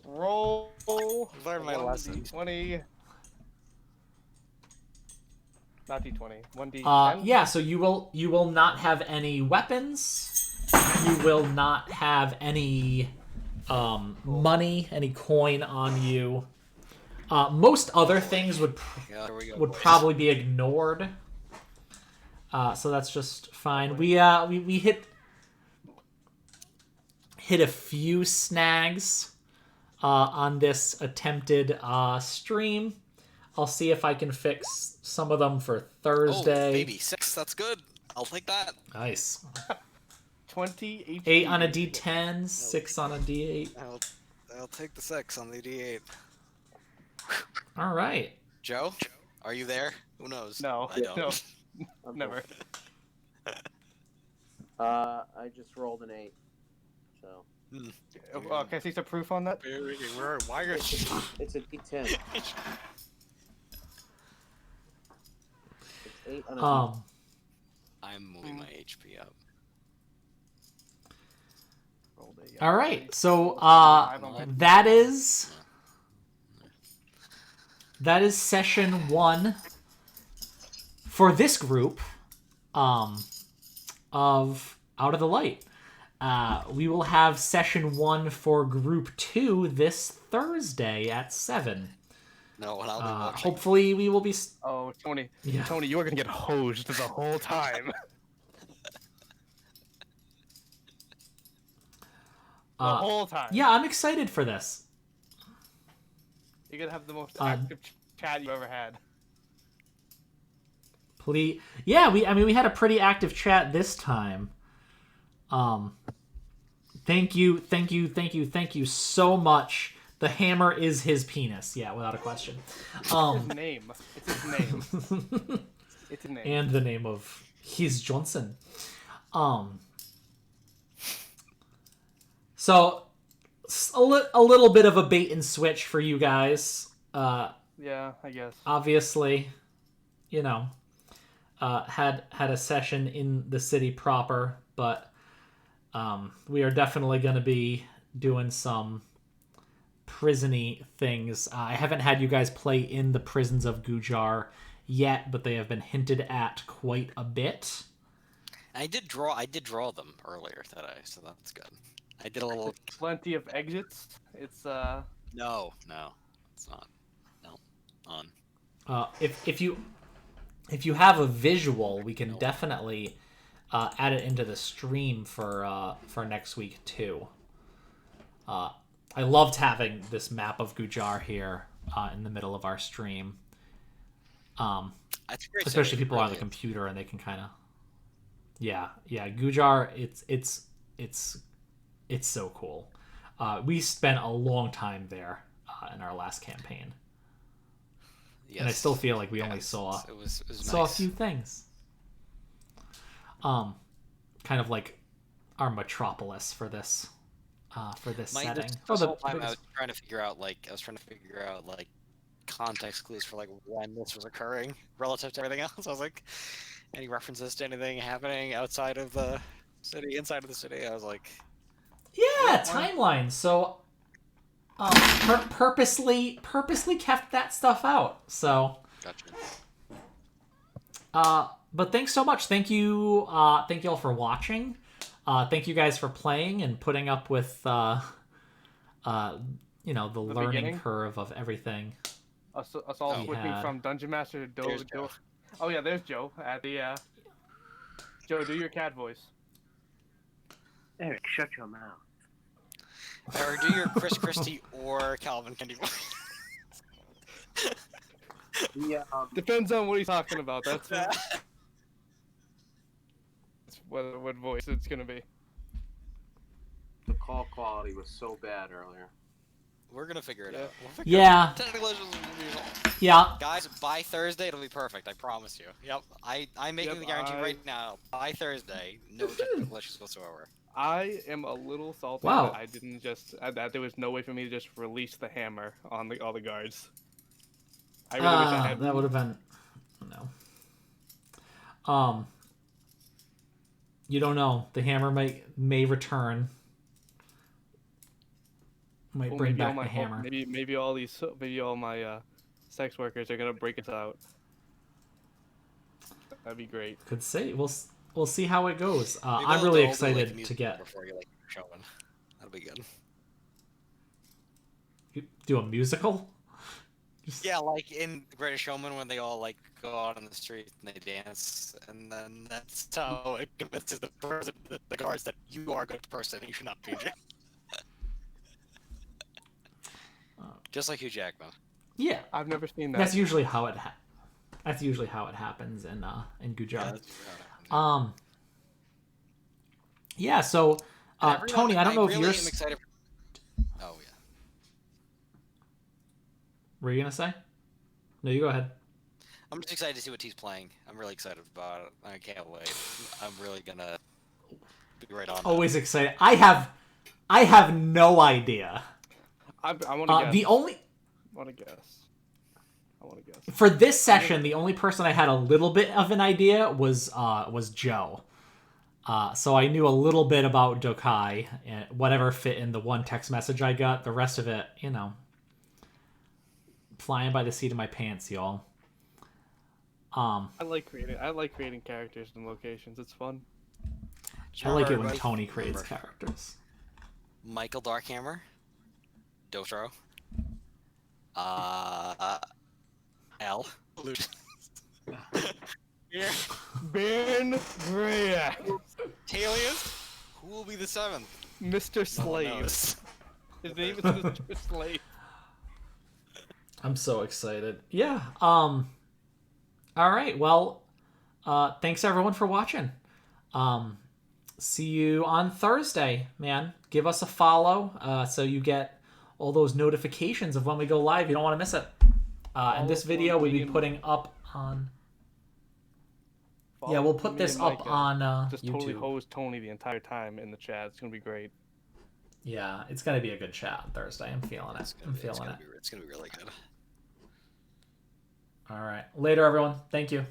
Roll. Learn my lesson. D20. Not D20. 1D10. Yeah, so you will not have any weapons. You will not have any money, any coin on you. Most other things would probably be ignored. So that's just fine. We hit a few snags on this attempted stream. I'll see if I can fix some of them for Thursday. Oh, baby, 6. That's good. I'll take that. Nice. 20 HP. 8 on a D10, 6 on a D8. I'll take the 6 on the D8. All right. Joe, are you there? Who knows? No. I don't. No. Never. I just rolled an 8. So. Can I see some proof on that? Why are you... It's a D10. It's 8 on a I'm moving my HP up. All right. So that is session 1 for this group of Out of the Light. We will have session 1 for group 2 this Thursday at 7. No, and I'll be watching. Hopefully we will be... Oh, Tony. Yeah. Tony, you are going to get hosed the whole time. The whole time. Yeah, I'm excited for this. You're going to have the most active chat you ever had. Please. Yeah, we had a pretty active chat this time. Thank you so much. The hammer is his penis. Yeah, without a question. It's his name. It's his name. It's his name. And the name of his Johnson. So a little bit of a bait and switch for you guys. Yeah, I guess. Obviously, had a session in the city proper, but we are definitely going to be doing some prison-y things. I haven't had you guys play in the prisons of Gujar yet, but they have been hinted at quite a bit. I did draw them earlier today, so that's good. I did a little... Plenty of exits. It's No, it's not. No, on. If you have a visual, we can definitely add it into the stream for next week too. I loved having this map of Gujar here in the middle of our stream. That's great, especially people on the computer, and they can kind of Yeah, Gujar, it's so cool. We spent a long time there in our last campaign. Yes. And I still feel like we only Yes, saw it was saw nice. a few things. Kind of like our metropolis for this setting. This whole time I was trying to figure out like context clues for like when this was occurring relative to everything else. I was like, any references to anything happening outside of the city, inside of the city? I was like, yeah, timeline. So purposely kept that stuff out. So gotcha. but thanks so much. Thank you all for watching. Thank you guys for playing and putting up with the learning beginning? curve of everything. Us all We switching had- from Dungeon Master to There's Joe. Joe. Oh yeah, there's Joe at the. Joe, do your cat voice. Eric, shut your mouth. Or do your Chris Christie or Calvin Candy voice. Yeah. Depends on what he's talking about. That's what voice it's gonna be. The call quality was so bad earlier. We're gonna figure it Yeah. out. We'll figure Yeah. it out. Technical issues will be resolved. Yeah. Guys, by Thursday it'll be perfect. I promise you. Yep. I'm making the guarantee right now. By Thursday, no technical issues whatsoever. I am a little salty Wow. that I didn't just that there was no way for me to just release the hammer on all the guards. I really wish I had. That would have been no. You don't know. The hammer may return. Might bring back the hammer. Maybe all my sex workers are gonna break us out. That'd be great. Could say we'll see how it goes. Maybe I'm they'll really do, like, excited music to get before you showing. That'll be good. do a musical. Yeah, like in The Greatest Showman when they all like go out on the street and they dance, and then that's how it convinces the guards that you are a good person and you should not be in jail. Just like Hugh Jackman. Yeah, I've never seen that. that's usually how it happens in Gujar. Yeah. So Tony, I don't know if really you're. am excited. Oh yeah. Were you gonna say? No, you go ahead. I'm just excited to see what he's playing. I'm really excited about it. I can't wait. I'm really gonna be right on. Always excited. I have no idea. I want to guess. The only I want to guess. for this session, the only person I had a little bit of an idea was Joe. So I knew a little bit about Dokai and whatever fit in the one text message I got. The rest of it, flying by the seat of my pants, y'all. I like creating characters and locations. It's fun. I like it when Tony creates characters. Michael Darkhammer, Dotro, L. Ben Bria, Talius, who will be the seventh? Mr. No one Slave. knows. His name is Mr. Slave. I'm so excited. Yeah. All right. Well, thanks everyone for watching. See you on Thursday, man. Give us a follow so you get all those notifications of when we go live. You don't want to miss it. And this video we'll be putting up on. Yeah, we'll put this up on just YouTube. totally hose Tony the entire time in the chat. It's gonna be great. Yeah, it's gonna be a good chat on Thursday. I'm feeling it. It's gonna be really good. All right. Later, everyone. Thank you.